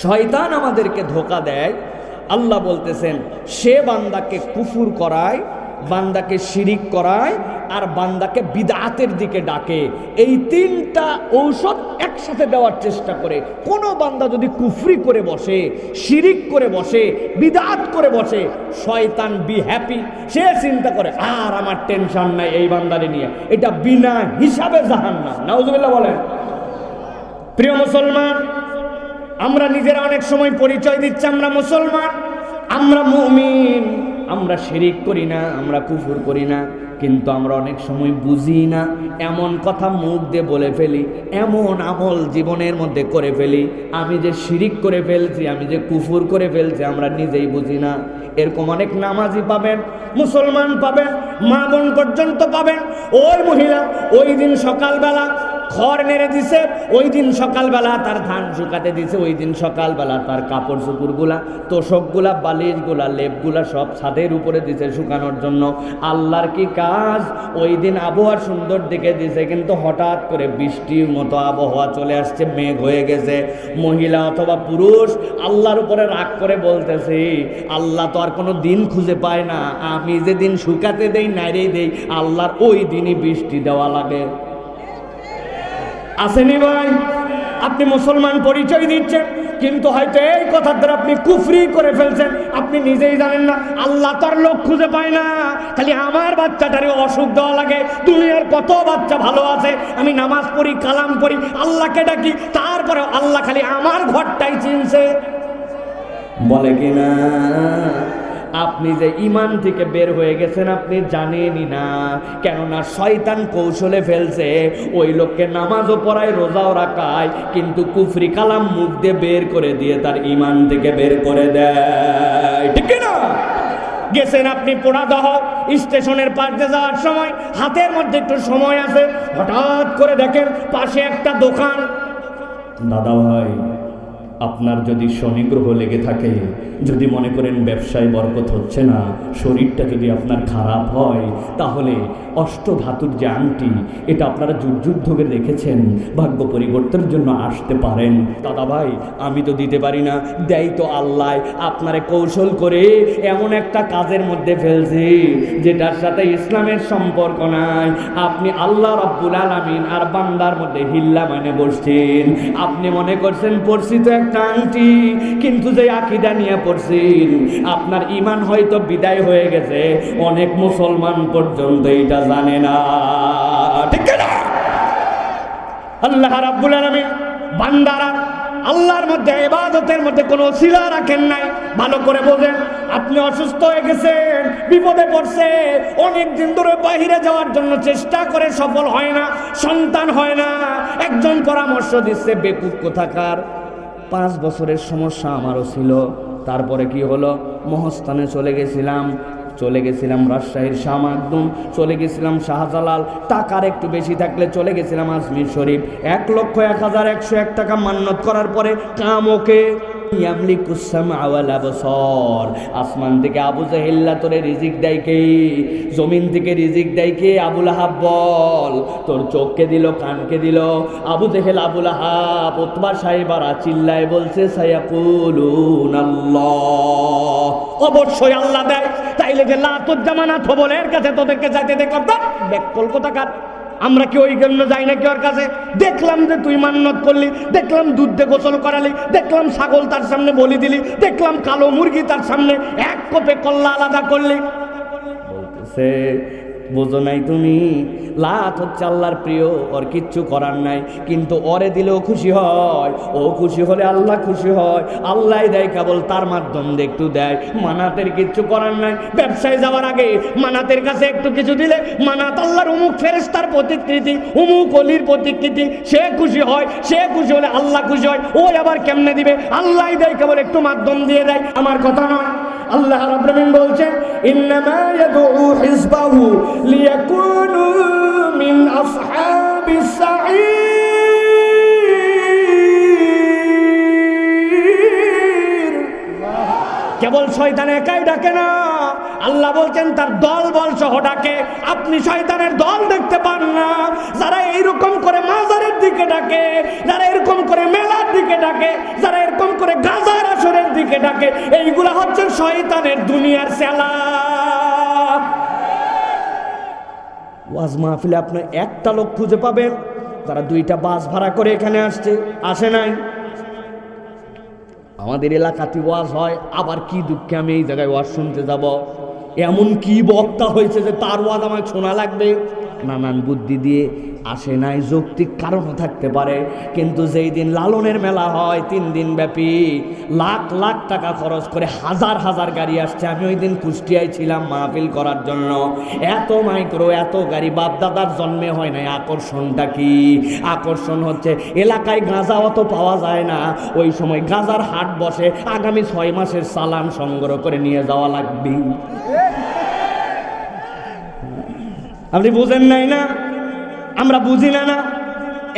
শয়তান আমাদেরকে ধোঁকা দেয়। আল্লাহ বলতেছেন সে বান্দাকে কুফর করায়, বান্দাকে শিরিক করায়, আর বান্দাকে বিদআতের দিকে ডাকে। এই 3টা ঔষধ একসাথে দেওয়ার চেষ্টা করে। কোনো বান্দা যদি কুফরি করে বসে, শিরিক করে বসে, বিদআত করে বসে, শয়তান বি হ্যাপি, সে চিন্তা করে আর আমার টেনশন নাই এই বান্দারে নিয়ে, এটা বিনা হিসাবে জাহান্নাম। নাউজুবিল্লাহ বলেন। প্রিয় মুসলমান, আমরা নিজেরা অনেক সময় পরিচয় দিচ্ছি আমরা মুসলমান, আমরা মুমিন, আমরা শিরিক করি না, আমরা কুফর করি না, কিন্তু আমরা অনেক সময় বুঝি না। এমন কথা মুখ দিয়ে বলে ফেলি, এমন আমল জীবনের মধ্যে করে ফেলি, আমি যে শিরিক করে ফেলছি, আমি যে কুফর করে ফেলছি, আমরা নিজেই বুঝি না। এরকম অনেক নামাজি পাবেন, মুসলমান পাবেন, মা বোন পর্যন্ত পাবেন। ওই মহিলা ওই দিন সকালবেলা খড় নেড়ে দিছে, ওই দিন সকালবেলা তার ধান শুকাতে দিছে, ওই দিন সকালবেলা তার কাপড় চোপড়গুলা, তোষকগুলা, বালিশগুলা, লেপগুলা সব ছাদের উপরে দিছে শুকানোর জন্য। আল্লাহর কি কাজ, ওই দিন আবহাওয়া সুন্দর দিকে দিছে, কিন্তু হঠাৎ করে বৃষ্টির মতো আবহাওয়া চলে আসছে, মেঘ হয়ে গেছে। মহিলা অথবা পুরুষ আল্লাহর উপরে রাগ করে বলতেছে, আল্লাহ তো আর কোনো দিন খুঁজে পায় না, আমি যে দিন শুকাতে দেই নাইরেই দেই, আল্লাহর ওই দিনই বৃষ্টি দেওয়া লাগে। আসেনি ভাই? আপনি মুসলমান পরিচয় দিচ্ছেন, কিন্তু হয়তো এই কথার দ্বারা আপনি কুফরি করে ফেলছেন, আপনি নিজেই জানেন না। আল্লাহ তার লোক খুঁজে পায় না, খালি আমার বাচ্চাটারই অসুখ দেওয়া লাগে। দুনিয়ার কত বাচ্চা ভালো আছে, আমি নামাজ পড়ি, কালাম পড়ি, আল্লাহকে ডাকি, তারপরে আল্লাহ খালি আমার ঘরটাই চিনছে, বলে কিনা? আপনি যে ঈমান থেকে বের হয়ে গেছেন আপনি জানেনই না, কেননা শয়তান কৌশলে ফেলছে ওই লোককে নামাজও পড়ায়, রোজাও রাখায়, কিন্তু কুফরি কালাম মুখ দিয়ে বের করে দিয়ে তার ঈমান থেকে বের করে দেয়। ঠিক না? গেছেন আপনি পোড়াদহ স্টেশনের পাশ দিয়ে যাওয়ার সময়, হাতের মধ্যে একটু সময় আছে, হঠাৎ করে দেখেন পাশে একটা দোকান। দাদা ভাই, আপনার যদি শনি গ্রহ লেগে থাকে, যদি মনে করেন ব্যবসায় বরকত হচ্ছে না, শরীরটা যদি আপনার খারাপ হয়, তাহলে অষ্টধাতুর যে আংটি, এটা আপনারা যুগ যুগ ধরে রেখেছেন, ভাগ্য পরিবর্তনের জন্য আসতে পারেন। দাদা ভাই, আমি তো দিতে পারি না, দেয় তো আল্লাহ। আপনারে কৌশল করে এমন একটা কাজের মধ্যে ফেলছি যেটার সাথে ইসলামের সম্পর্ক নাই। আপনি আল্লাহ রাব্বুল আলামিন আর বান্দার মধ্যে হিল্লা মানে বসছেন। আপনি মনে করছেন পড়ছি তো একটা আংটি, কিন্তু যে আকীদা নিয়ে পড়ছেন, আপনার ঈমান হয়তো বিদায় হয়ে গেছে। অনেক মুসলমান পর্যন্ত এটা জানে না। ঠিক না? আল্লাহ রাব্বুল আলামিন বান্দারা আল্লাহর মধ্যে ইবাদতের মধ্যে কোনো ওসিলা রাখেন নাই। ভালো করে বোঝেন, আপনি অসুস্থ হয়ে গেছেন, বিপদে পড়ছে, অনেক দিন ধরে বাইরে যাওয়ার জন্য চেষ্টা করে সফল হয় না, সন্তান হয় না। একজন পরামর্শ দিচ্ছে, বেকুব কোথাকার, 5 বছরের সমস্যা আমারও ছিল। তারপরে কি হলো, মহস্থানে চলে গেছিলাম রাজশাহীর শাহ মাকদুম, চলে গেছিলাম শাহজালাল, টাকার একটু বেশি থাকলে চলে গেছিলাম আজমির শরীফ। 1,01,101 টাকা মান্নত করার পরে কাম ওকে। আসমান থেকে আবু জাহেল্লা তোরে রিজিক দেয় কে? জমিন থেকে রিজিক দেয় কে? আবু লাহাব বল। তোর চোখকে দিল, কানকে দিল। আবু জাহেল, আবু লাহাব, উতবা সাহেবারা চিল্লায় বলছে সায়াকুলুন আল্লাহ, অবশ্যই আল্লাহ দেয়। তাইলে যে লাতুজ্জামানা থবলের কাছে তোদেরকে যাইতে দেখলাম, কলকাতাকার আমরা কি ওই জন্য যাই না কি ওর কাছে? দেখলাম যে তুই মান্নত করলি, দেখলাম দুধ দিয়ে গোসল করালি, দেখলাম ছাগল তার সামনে বলি দিলি, দেখলাম কালো মুরগি তার সামনে এক কোপে কল্লা আলাদা করলি। বলতেছে বোঝো নাই তুমি? লাত হচ্ছে আল্লাহর প্রিয়, ওর কিচ্ছু করার নাই, কিন্তু ওরে দিলেও খুশি হয়, ও খুশি হলে আল্লাহ খুশি হয়, আল্লাহ দেয় কেবল তার মাধ্যম দিয়ে একটু দেয়। মানাতের কিচ্ছু করার নাই। ব্যবসায় যাওয়ার আগে মানাতের কাছে একটু কিছু দিলে মানাত আল্লাহর অমুক ফেরেশতার প্রতিকৃতি, অমুক অলির প্রতিকৃতি, সে খুশি হয়, সে খুশি হলে আল্লাহ খুশি হয়। ও আবার কেমনে দিবে? আল্লাহ দেয়, কেবল একটু মাধ্যম দিয়ে দেয়। আমার কথা নয়, আল্লাহ রাব্বুল আলামিন বলছেন ইন্নামা ইয়াদউ হিজবাহু লিয়াকুনু মিন আসহাবিস সাঈর। কেবল শয়তান একাই ডাকে না, আল্লাহ বলছেন তার দল বল সহ ডাকে। আপনি শয়তানের দল দেখতে পান না। যারা এইরকম করে মাজারের দিকে ডাকে, যারা এরকম করে মেলার দিকে ডাকে, যারা এরকম করে গাজার আসরের দিকে ডাকে, এইগুলা হচ্ছে শয়তানের দুনিয়ার চেলা। ওয়াজ মাহফিলে আপনি একটা লোক খুঁজে পাবেন যারা 2টা বাস ভাড়া করে এখানে আসে নাই। আমাদের এলাকাতে ওয়াজ হয়, আবার কি দুঃখে আমি এই জায়গায় ওয়াজ শুনতে যাব। এমন কি বক্তা হয়েছে যে তার ওয়াজ আমায় শোনা লাগবে? নানান বুদ্ধি দিয়ে আসে নাই, যৌক্তিক কারণও থাকতে পারে। কিন্তু যেই দিন লালনের মেলা হয় 3 দিন ব্যাপী, লাখ লাখ টাকা খরচ করে হাজার হাজার গাড়ি আসছে। আমি ওই দিন কুষ্টিয়ায় ছিলাম মাহফিল করার জন্য। এত মাইক্রো, এত গাড়ি বাপদাদার জন্মে হয় নাই। আকর্ষণটা কি? আকর্ষণ হচ্ছে এলাকায় গাঁজা অত পাওয়া যায় না, ওই সময় গাঁজার হাট বসে। আগামী 6 মাসের চালান সংগ্রহ করে নিয়ে যাওয়া লাগবে। আপনি বুঝেন নাই না? আমরা বুঝি না।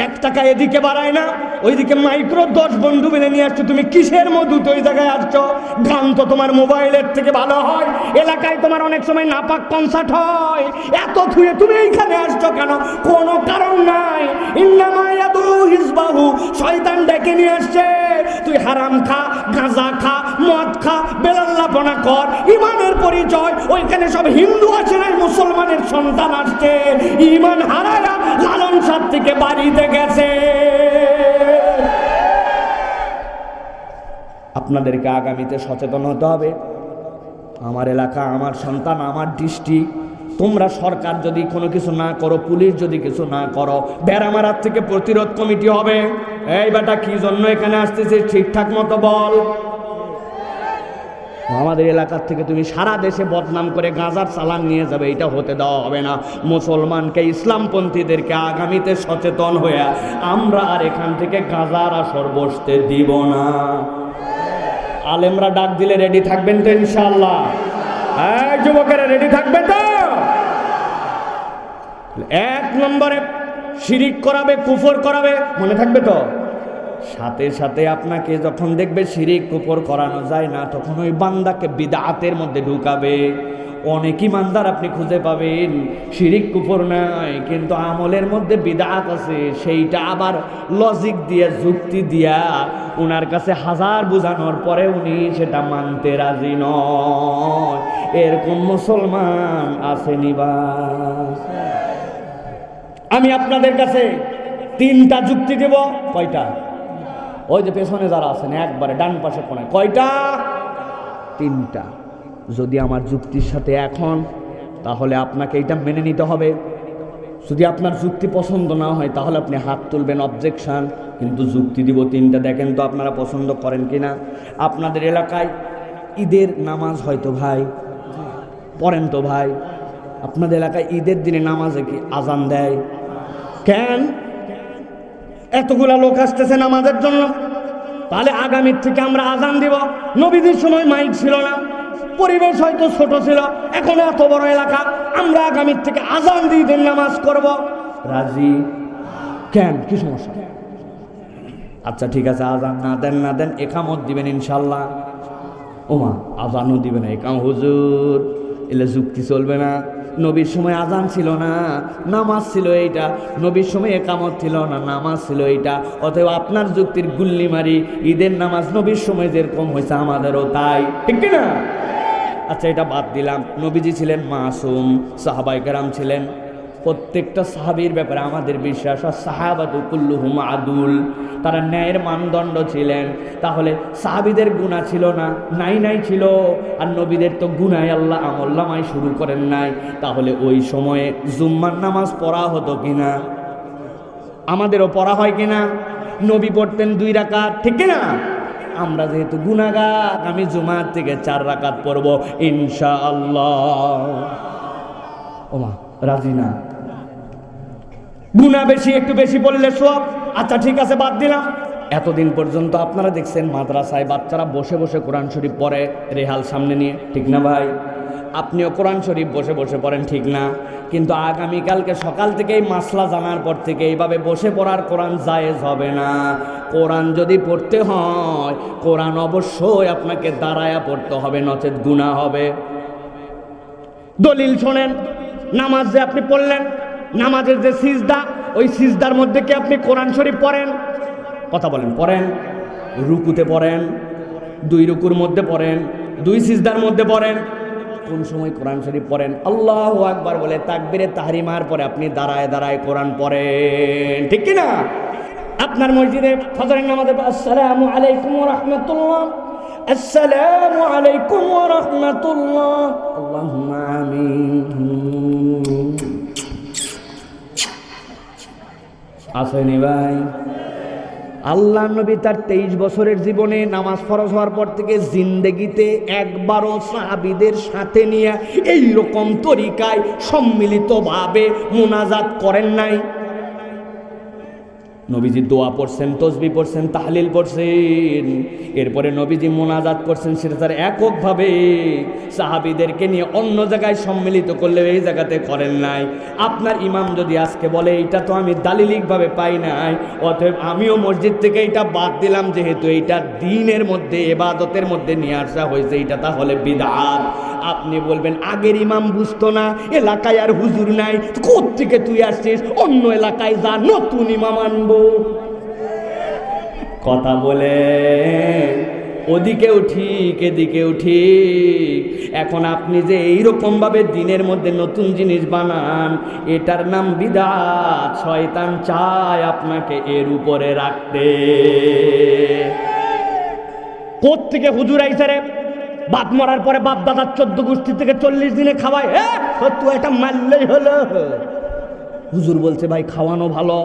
1 টাকা এদিকে বাড়ায় না, ওইদিকে মাইক্রো 10 বন্ধু মিলে নিয়ে আসছো। তুমি কিসের মধুতে ওই জায়গায় আসছো? গান তো তোমার মোবাইলের থেকে ভালো হয়। এলাকায় তোমার অনেক সময় নাপাক কনসার্ট হয়, এত থুয়ে তুমি এইখানে আসছো কেন? কোনো কারণ নাই। ইন্নামা ইয়াদু হিজবাহু, শয়তান ডেকে নিয়ে আসছে। তুই হারাম খা, গাঁজা খা, মদ খা, বেলাল্লাপনা কর, ইমানের পরিচয়। ওইখানে সব হিন্দু আছে না, মুসলমানের সন্তান আসছে। ইমান হারায়া লালন সাহ থেকে বাড়িতে গেছে। আপনাদেরকে আগামীতে সচেতন হতে হবে। আমার এলাকা, আমার সন্তান, আমার ডিস্ট্রিক্ট। তোমরা সরকার যদি কোনো কিছু না করো, পুলিশ যদি কিছু না করো, বেড়ামারার থেকে প্রতিরোধ কমিটি হবে। এই বেটা কি জন্য এখানে আসতেছিস ঠিকঠাক মতো বল। আমাদের এলাকার থেকে তুমি সারা দেশে বদনাম করে গাঁজার চালান নিয়ে যাবে, এটা হতে দেওয়া হবে না। মুসলমানকে, ইসলামপন্থীদেরকে আগামীতে সচেতন হয়ে আমরা আর এখান থেকে গাঁজার আসর বসতে দিব না। আলেমরা ডাক দিলে রেডি থাকবেন তো ইনশাআল্লাহ? এই যুবকেরা রেডি থাকবে তো? 1 নম্বরে শিরিক করাবে, কুফর করাবে, মনে থাকবে তো? সাথে সাথে আপনাকে যখন দেখবে শিরিক কুফর করানো যায় না, তখন ওই বান্দাকে বিদআতের মধ্যে ঢুকাবে। অনেক ইমানদার আপনি খুঁজে পাবেন শিরিক কুফর নাই, কিন্তু আমলের মধ্যে বিদআত আছে। সেইটা আবার লজিক দিয়ে, যুক্তি দিয়া উনার কাছে 1000 বোঝানোর পরে উনি সেটা মানতে রাজি নয়। এরকম মুসলমান আসেনি বা? আমি আপনাদের কাছে 3টা যুক্তি দেব। কয়টা? ওই যে পেছনে যারা আছেন একবারে ডান পাশে কোনায়, কয়টা? 3টা। যদি আমার যুক্তির সাথে এখন, তাহলে আপনাকে এটা মেনে নিতে হবে। যদি আপনার যুক্তি পছন্দ না হয় তাহলে আপনি হাত তুলবেন, অবজেকশন। কিন্তু যুক্তি দিব 3টা, দেখেন তো আপনারা পছন্দ করেন কিনা। আপনাদের এলাকায় ঈদের নামাজ হয়তো ভাই পড়েন তো ভাই? আপনাদের এলাকায় ঈদের দিনে নামাজে কি আজান দেয়? কেন? এতগুলা লোক আসতেছে নামাজের জন্য, তাহলে আগামীর থেকে আমরা আজান দিব। নবীদের সময় মাইক ছিল না, পরিবেশ হয়তো ছোট ছিল, এখন এত বড় এলাকা, আমরা আগামীর থেকে আজান দিয়ে দিন নামাজ করব। রাজি? কেন, কি সমস্যা? আচ্ছা ঠিক আছে, আজান না দেন একামত দিবেন ইনশাল্লাহ। ওমা, আজানও দিবে না, একাম হুজুর, এলে যুক্তি চলবে না। নবীর সময় আজান ছিল না, নামাজ ছিল এইটা। নবীর সময় একামত ছিল না, নামাজ ছিল এইটা। অতএব আপনার যুক্তির গুল্লি মারি, ঈদের নামাজ নবীর সময় যেরকম হয়েছে আমাদেরও তাই, ঠিক কিনা? আচ্ছা এটা বাদ দিলাম। নবীজি ছিলেন মাসুম, সাহাবায়ে কেরাম ছিলেন প্রত্যেকটা সাহাবীর ব্যাপারে আমাদের বিশ্বাস, আর সাহাবাতু কুল্লুহুম আদুল, তারা ন্যায়ের মানদণ্ড ছিলেন। তাহলে সাহাবীদের গুনাহ ছিল না? নাই ছিল। আর নবীদের তো গুনাহ আল্লাহ আমলনামায় শুরু করেন নাই। তাহলে ওই সময়ে জুম্মার নামাজ পড়া হতো কিনা? আমাদেরও পড়া হয় কিনা? নবী পড়তেন 2 রাকাত, ঠিক কিনা? আমরা যেহেতু গুনাহগার, আমি জুমার থেকে 4 রাকাত পড়ব ইনশাআল্লাহ। ওমা রাজি না? গুনাহ বেশি, একটু বেশি বললে সওয়াব। আচ্ছা ঠিক আছে, বাদ দিলাম। এতদিন পর্যন্ত আপনারা দেখছেন মাদ্রাসায় বাচ্চারা বসে বসে কোরআন শরীফ পড়ে রেহাল সামনে নিয়ে, ঠিক না ভাই? আপনিও কোরআন শরীফ বসে বসে পড়েন, ঠিক না? কিন্তু আগামীকালকে সকাল থেকেই মাসলা জানার পর থেকে এইভাবে বসে পড়ার কোরআন জায়েজ হবে না। কোরআন যদি পড়তে হয়, কোরআন অবশ্যই আপনাকে দাঁড়ায়া পড়তে হবে, নচেত গুনাহ হবে। দলিল শোনেন। নামাজ যে আপনি পড়লেন, নামাজের যে সিজদা, ওই সিজদার মধ্যে কি আপনি কোরআন শরীফ পড়েন? কথা বলেন, পড়েন? রুকুতে পড়েন, 2 রুকুর মধ্যে পড়েন, 2 সিজদার মধ্যে পড়েন। কোন সময় কোরআন শরীফ পড়েন? আল্লাহু আকবার বলে তাকবীরে তাহরিমার পরে আপনি দাঁড়ায় দাঁড়ায় কোরআন পড়েন, ঠিক কি না? আপনার মসজিদে ফজরের নামাজে আসসালামু আলাইকুম ওয়া রাহমাতুল্লাহ, আসসালামু আলাইকুম ওয়া রাহমাতুল্লাহ, আল্লাহুম্মা আমিন। আসেনি ভাই? আল্লাহ নবী তার 23 বছরের জীবনে নামাজ ফরজ হওয়ার পর থেকে জিন্দেগিতে একবারও সাহাবীদের সাথে নিয়ে এইরকম তরিকায় সম্মিলিতভাবে মুনাজাত করেন নাই। নবীজি দোয়া পড়ছেন, তসবিহ পড়ছেন, তাহলিল পড়ছেন, এরপরে নবীজি মুনাজাত করছেন, সেটা তার এককভাবে সাহাবীদেরকে নিয়ে অন্য জায়গায় সম্মিলিত করলে এই জায়গাতে করেন নাই। আপনার ইমাম যদি আজকে বলে এইটা তো আমি দালিলিকভাবে পাই নাই, অতএব আমিও মসজিদ থেকে এটা বাদ দিলাম, যেহেতু এইটা দ্বীনের মধ্যে, ইবাদতের মধ্যে নিয়ে আসা হয়েছে, এটা তাহলে বিদআত। আপনি বলবেন আগের ইমাম বুঝতো না, এলাকায় আর হুজুর নাই, কোত্থেকে তুই আসছিস, অন্য এলাকায় যা, নতুন ইমাম আনবো। কথা বলে ওদিকেও ঠিক এদিকেও ঠিক। এখন আপনি যে এইরকম ভাবে দিনের মধ্যে নতুন জিনিস বানান, এটার নাম বিদআত। শয়তান চায় আপনাকে এর উপরে রাখতে। কোত্থেকে হুজুর আইছে রে, বাপ মরার পরে বাপ দাদার 14 গোষ্ঠী থেকে 40 দিনে খাওয়ায়, তুই এটা মানলেই হলো। হুজুর বলছে ভাই খাওয়ানো ভালো,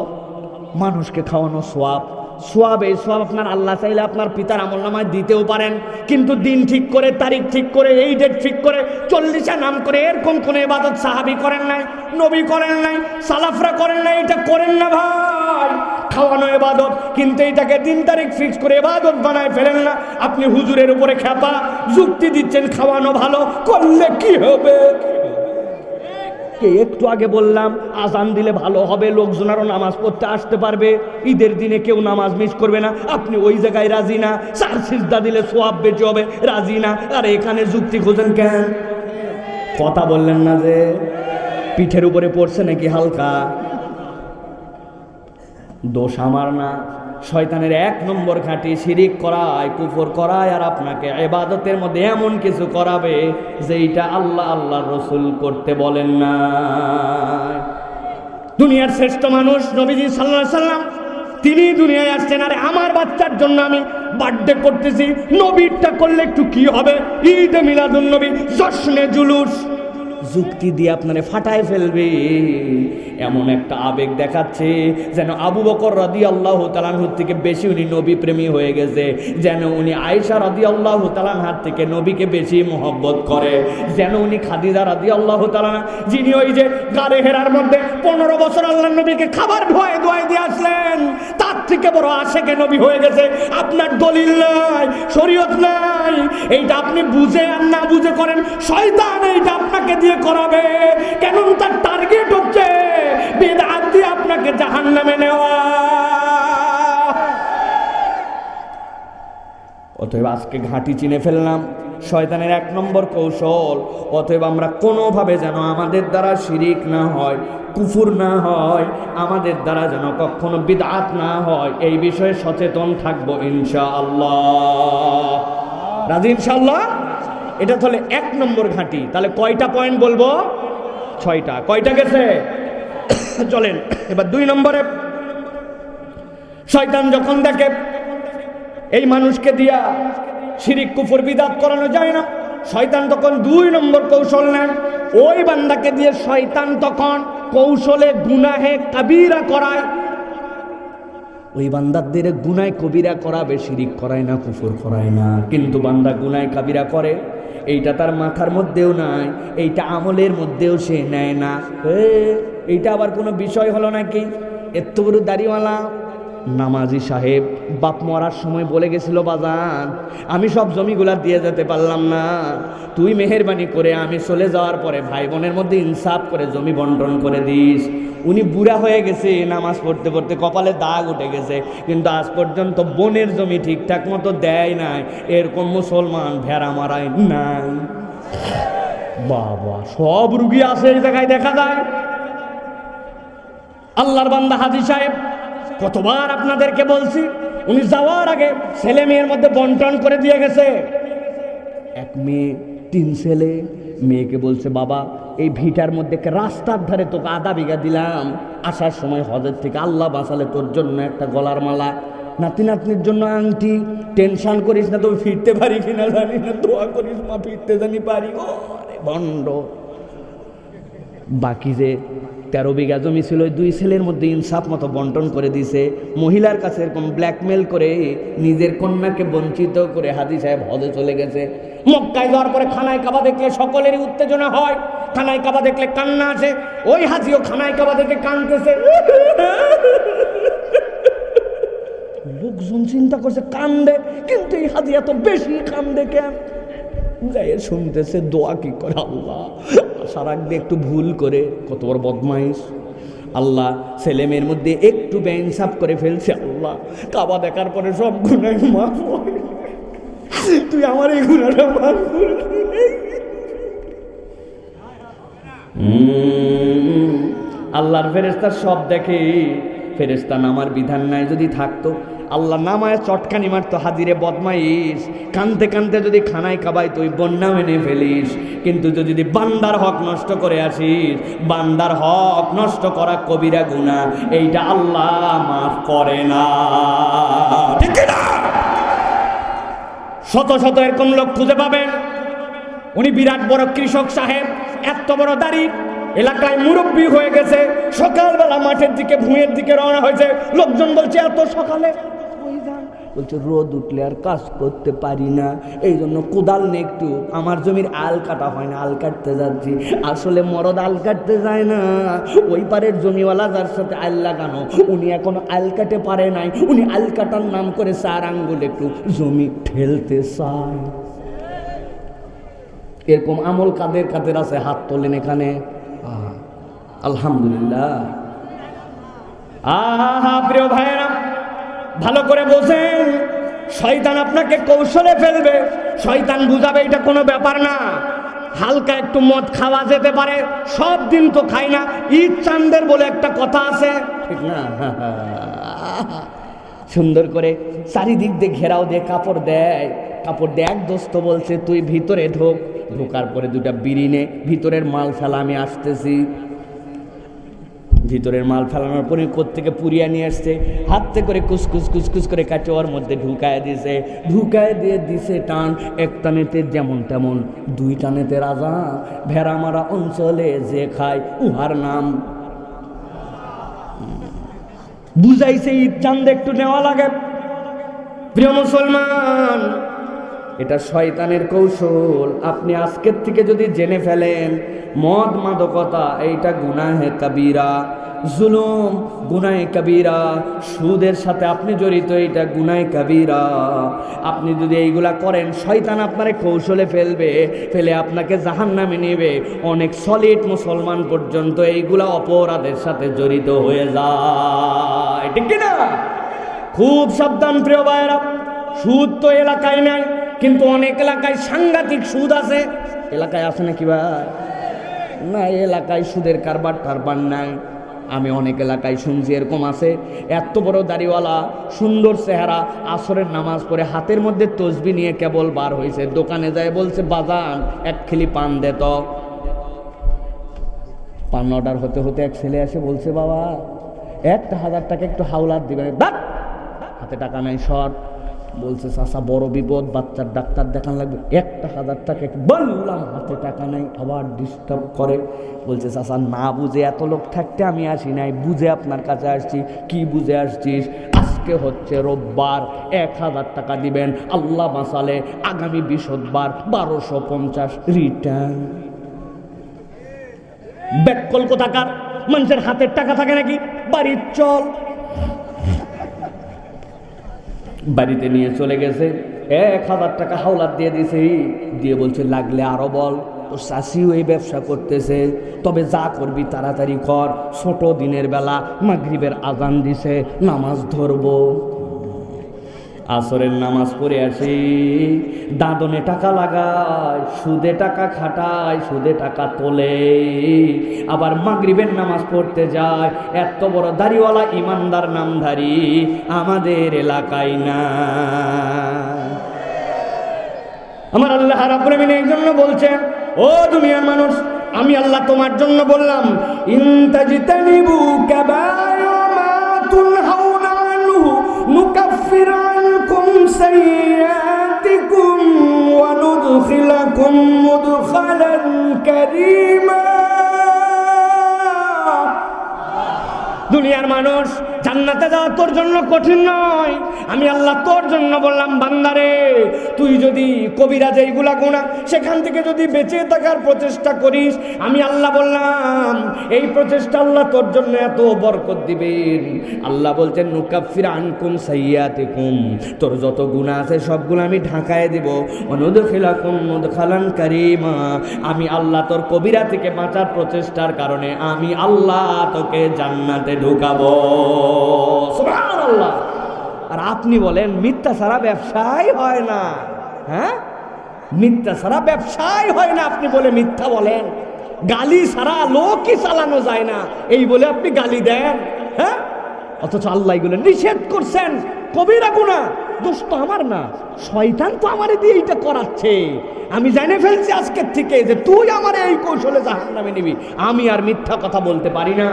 মানুষকে খাওয়ানো সোয়াব। সোয়াব, এই সোয়াব আপনার আল্লাহ চাইলে আপনার পিতার আমলনামায় দিতেও পারেন, কিন্তু দিন ঠিক করে, তারিখ ঠিক করে, এই ডেট ঠিক করে, 40 নাম করে এরকম কোন ইবাদত সাহাবী করেন নাই, নবী করেন নাই, সালাফরা করেন নাই। এটা করেন না ভাই, খাওয়ানো ইবাদত, কিন্তু এটাকে দিন তারিখ ফিক্স করে ইবাদত বানায় ফেলেন না। আপনি হুজুরের উপরে খেপা যুক্তি দিচ্ছেন খাওয়ানো ভালো, করলে কি হবে? একটু আগে বললাম আজান দিলে ভালো হবে, লোকজন আরো নামাজ পড়তে আসতে পারবে, ঈদের দিনে কেউ নামাজ মিস করবে না। আপনি ওই জায়গায় রাজি না, 4 সিজদা দিলে সোয়াব বেশি হবে, রাজি না। আর এখানে যুক্তি খোঁজেন কেন? কথা বললেন না যে পিঠের উপরে পড়ছে নাকি হালকা? দোষ আমার না, শয়তানের 1 নম্বর ঘাঁটি। শিরিক করায়, কুফর করায়, আর আপনাকে ইবাদতের মধ্যে এমন কিছু করাবে যেটা আল্লাহ আল্লাহর রাসূল করতে বলেন না। দুনিয়ার শ্রেষ্ঠ মানুষ নবীজি সাল্লাল্লাহু আলাইহি সাল্লাম, তিনি দুনিয়ায় আসছেন। আরে আমার বাচ্চার জন্য আমি বার্থডে করতেছি, নবীরটা করলে একটু কি হবে? ঈদে মিলাদুন নবী, জশ্নে জুলুস। যুক্তি দিয়ে আপনারে ফাটায় ফেলবে, এমন একটা আবেগ দেখাচ্ছে যেন আবু বকর রাদিয়াল্লাহু তাআলা আনহুর থেকে বেশি উনি নবী প্রেমী হয়ে গেছে, যেন উনি আয়েশা রাদিয়াল্লাহু তাআলা আনহার থেকে নবীকে বেশি মহব্বত করে, যেন উনি খাদিজা রাদিয়াল্লাহু তাআলা, যিনি ওই যে গারে হেরার মধ্যে 15 বছর আল্লাহর নবীকে খাবার ধোয়ায় দিয়ে আসলেন, তার থেকে বড় আশেকে নবী হয়ে গেছে। আপনার দলিল নাই, শরীয়ত নাই, এইটা আপনি বুঝে আর না বুঝে করেন, শয়তান এইটা আপনাকে দিয়ে করাবে। কেন? তার টার্গেট হচ্ছে বিদআত দিয়ে আপনাকে জাহান্নামে নেওয়া। অতএব আজকে ঘাঁটি চিনে ফেললাম, শয়তানের 1 নম্বর কৌশল। অতএব আমরা কোনোভাবে যেন আমাদের দ্বারা শিরিক না হয়, কুফুর না হয়, আমাদের দ্বারা যেন কখনো বিদআত না হয়, এই বিষয়ে সচেতন থাকবো ইনশাআল্লাহ। রাজি ইনশাআল্লাহ? এটা তাহলে 1 নম্বর ঘাঁটি। তাহলে কয়টা পয়েন্ট বলবো? 6টা। কয়টা গেছে? চলেন এবার 2 নম্বরে, শয়তান যখন দেখে এই মানুষকে দিয়া শিরিক কুফর বিদআত করানো যায় না, শয়তান তখন 2 নম্বর কৌশল নেয়। ওই বান্দাকে দিয়ে শয়তান তখন কৌশলে গুনাহে কাবীরা করায়। ওই বান্দাদের গুনায় কবিরা করাবে, শিরিক করায় না, কুফর করায় না। কিন্তু বান্দা গুনায় কাবিরা করে, এইটা তার মাথার মধ্যেও নাই, এইটা আমলের মধ্যেও সে নেয় না। এইটা আবার কোনো বিষয় হলো নাকি? এত বড় দাড়িওয়ালা নামাজি সাহেব বাপ মরার সময় বলে গেছিল, বাজান আমি সব জমিগুলা দিয়ে যেতে পারলাম না, তুই মেহেরবানি করে আমি চলে যাওয়ার পরে ভাই বোনের মধ্যে ইনসাফ করে জমি বন্টন করে দিস। উনি বুড়া হয়ে গেছে, নামাজ পড়তে পড়তে কপালে দাগ উঠে গেছে, কিন্তু আজ পর্যন্ত বোনের জমি ঠিকঠাক মতো দেয় নাই। এরকম মুসলমান ভেড়া মারায় নাই। বাবা, সব রুগী আছে এই জায়গায় দেখা যায়। আল্লাহর বান্দা হাজী সাহেব, কতবার আপনাদেরকে বলছি, উনি যাওয়ার আগে ছেলে মেয়ের মধ্যে বন্টন করে দিয়ে গেছে। 1 মেয়ে 3 ছেলে। মেয়েকে বলছে, বাবা এই ভিটার মধ্যে রাস্তার ধারে তোকে 1/2 বিঘা দিলাম, আসার সময় হজের থেকে আল্লাহ বাঁচালে তোর জন্য একটা গলার মালা, নাতি নাতনির জন্য আংটি। টেনশন করিস না, তুমি ফিরতে পারি কিনা জানি না, দোয়া করিস মা ফিরতে জানি পারি। ও ভণ্ড। বাকি যে 13 বিঘা জমি ছিল, 2 ছেলের মধ্যে ইনসাফ মতো বন্টন করে দিছে। মহিলার কাছে এরকম ব্ল্যাকমেল করে নিজের কন্যাকে বঞ্চিত করে হাজী সাহেব হজে চলে গেছে। মক্কায় যাওয়ার পরে খানায় কাবা দেখলে সকলেরই উত্তেজনা হয়, খানায় কাবা দেখলে কান্না আসে। ওই হাজিও খানায় কাবা দেখে কাঁদতেছে। লোকজন চিন্তা করছে কান্দে, কিন্তু এই হাজি এত বেশি কান্দে কেন? যাই শুনতেছে, দোয়া কি করে, আল্লাহ আশা রাখবে একটু ভুল করে, কত বড় বদমাইশ। আল্লাহ ছেলে মেয়ের মধ্যে একটু বেইনসাফ করে ফেলছে। আল্লাহ কাবা দেখার পরে সব গুনাহ মাফ হয়, তুই আমার এই গুনাহটা মাফ করে দে। আল্লাহর ফেরেশতা সব দেখে। ফেরেশতা নামার বিধান নাই যদি থাকতো, আল্লাহ নামায় চটকানি মারতো, হাজিরে বদমাইশ, কানতে কানতে যদি খানায় কাবাই তুই বন্যা মেনে ফেলিস। কিন্তু যদি বান্দার হক নষ্ট করে আসিস, বান্দার হক নষ্ট করা কবিরা গুনাহ, এইটা আল্লাহ মাফ করে না। ঠিক না? শত শত এরকম লোক খুঁজে পাবেন। উনি বিরাট বড় কৃষক সাহেব, এত বড় দাড়ি, এলাকায় মুরব্বী হয়ে গেছে। সকালবেলা মাঠের দিকে ভূঁয়ের দিকে রওনা হয়েছে। লোকজন বলছে, এত সকালে? বলছে, রোদ উঠলে আর কাজ করতে পারি না, এই জন্য কোদাল নিয়ে একটু আমার জমির আল কাটা হয় না, আল কাটতে যাচ্ছি। আসলে মরদ আল কাটতে যায় না, ওই পারের জমিওয়ালা যার সাথে আল লাগানো, উনি এখনো আল কাটে পারে নাই। উনি আল কাটার নাম করে 4 আঙ্গুল একটু জমি ঠেলতে চায়। এরকম আমল কাদের কাদের আছে? হাত তোলেন এখানে। আলহামদুলিল্লাহ। প্রিয় ভাইয়েরা, ভালো করে বোঝেন, শয়তান আপনাকে কৌশলে ফেলবে। শয়তান বুঝাবে এটা কোনো ব্যাপার না, হালকা একটু মদ খাওয়া যেতে পারে, সব দিন তো খাই না। ঈদ চাঁদের বলে একটা কথা আছে, ঠিক না? সুন্দর করে চারিদিক দিয়ে ঘেরাও দিয়ে কাপড় দেয়। এক দোস্ত বলছে, তুই ভিতরে ঢোক। ঢোকার পরে 2টা বিড়ি নে, ভিতরের মাল ফেলা, আমি আসতেছি। ভিতরের মাল ফেলানোর পরে কোত্থেকে পুরিয়া নিয়ে আসছে, হাতে করে কুসকুস কুসকুস করে কাছে ওর মধ্যে ঢুকায় দিয়ে দিছে টান। 1 টানেতে যেমন তেমন, 2 টানেতে রাজা। ভেড়া মারা অঞ্চলে যে খায় উহার নাম। বুঝাইছে ঈদ চাঁদ একটু নেওয়া লাগে। প্রিয় মুসলমান, এটা শয়তানের কৌশল। আপনি আজকের থেকে যদি জেনে ফেলেন, মদ মাদকতা এইটা গুনাহে কাবীরা, জুলুম গুনাহে কাবীরা, সুদের সাথে আপনি জড়িত, এইটা গুনাহে কাবীরা। আপনি যদি এইগুলা করেন, শয়তান আপনারে কৌশলে ফেলে আপনাকে জাহান্নামে নেবে। অনেক সলিড মুসলমান পর্যন্ত এইগুলা অপরাধের সাথে জড়িত হয়ে যায়, ঠিক না? খুব সাবধান প্রিয় ভাইয়েরা। সুদ তো এলাকায় নাই, কিন্তু অনেক এলাকায় সাংঘাতিক সুদ আছে। এলাকায় আছে নাকি ভাই? না, এলাকায় সুদের কারবার টারবার নাই। আমি অনেক এলাকায় শুনছি এরকম আছে, এত বড় দাড়িওয়ালা, সুন্দর চেহারা, আসরের নামাজ পড়ে হাতের মধ্যে তসবি নিয়ে কেবল বার হয়েছে, দোকানে যায় বলছে, বাজান 1 খিলি পান দে তো। পান অর্ডার হতে হতে এক ছেলে এসে বলছে, বাবা 1,000 টাকা একটু হাওলাত দিবেন। হাতে টাকা নাই, শর্ট। বলছে, চাচা বড় বিপদ, বাচ্চার ডাক্তার দেখান লাগবে, 1,000 টাকা। বললাম হাতে টাকা নাই, আবার ডিস্টার্ব করে। বলছে, চাচা না বুঝে এত লোক থাকতে আমি আসি নাই, বুঝে আপনার কাছে আসছি। কি বুঝে আসছিস? আজকে হচ্ছে রোববার, 1,000 টাকা দিবেন, আল্লাহ বাঁচালে আগামী বৃহস্পতিবার 1250 রিটার্ন। ব্যাককল কোথাকার, মানুষের হাতের টাকা থাকে নাকি? বাড়ির চল। বাড়িতে নিয়ে চলে গেছে, 1,000 টাকা হাওলাত দিয়ে দিছে। দিয়ে বলছে, লাগলে আরো বল, তো চাষিও এই ব্যবসা করতেছে, তবে যা করবি তাড়াতাড়ি কর, ছোট দিনের বেলা মাগরিবের আজান দিছে, নামাজ ধরবো। আসরের নামাজ পড়ে আসি, দাদনে টাকা লাগায়, সুদে টাকা খাটায়, সুদে টাকা তোলে, আবার মাগরিবের নামাজ পড়তে যায়। এত বড় দাড়িওয়ালা ইমানদার নামধারী আমাদের এলাকায় না। আমার আল্লাহ রাব্বুল আমিন এই জন্য বলছেন, ও দুনিয়ার মানুষ, আমি আল্লাহ তোমার জন্য বললাম, ইনতাজতানিবু কাবায়রা মা তুনহাউনা আনহু নুকাফির আনকুম সাইয়্যাতিকুম ওয়া নুদখিলাকুম মুদখালান কারীমা। দুনিয়ার মানুষ, জান্নাতে যাওয়া তোর জন্য কঠিন নয়। আমি আল্লাহ তোর জন্য বললাম, বান্দারে, তুই যদি কবিরা যেইগুলা গুনাহ সেখান থেকে যদি বেঁচে থাকার প্রচেষ্টা করিস, আমি আল্লাহ বললাম এই প্রচেষ্টা আল্লাহ তোর জন্য এত বরকত দিবেন। আল্লাহ বলছেন, নুকাফির আনকুম সাইয়্যাতিকুম, তোর যত গুনাহ আছে সবগুলো আমি ঢাকায় দেব। অনুদখিলাকুম মুদখালান কারীমা, আমি আল্লাহ তোর কবিরা থেকে বাঁচার প্রচেষ্টার কারণে আমি আল্লাহ তোকে জান্নাতে ঢুকাবো। সুবহানাল্লাহ। আর আপনি বলেন মিথ্যা ছাড়া ব্যবসাই হয় না। হ্যাঁ, মিথ্যা ছাড়া ব্যবসাই হয় না, আপনি বলে মিথ্যা বলেন। গালি ছাড়া লোকই চালানো যায় না, এই বলে আপনি গালি দেন। হ্যাঁ, অথচ আল্লাহ এগুলো নিষেধ করছেন। কবিরা গুনাহ, দোষ তো আমার না, শয়তান তো আমারে দিয়ে এইটা করাচ্ছে। আমি জেনে ফেলছি আজকের থেকে যে তুই আমার এই কৌশলে জাহান্নামে নিবি। আমি আর মিথ্যা কথা বলতে পারি না,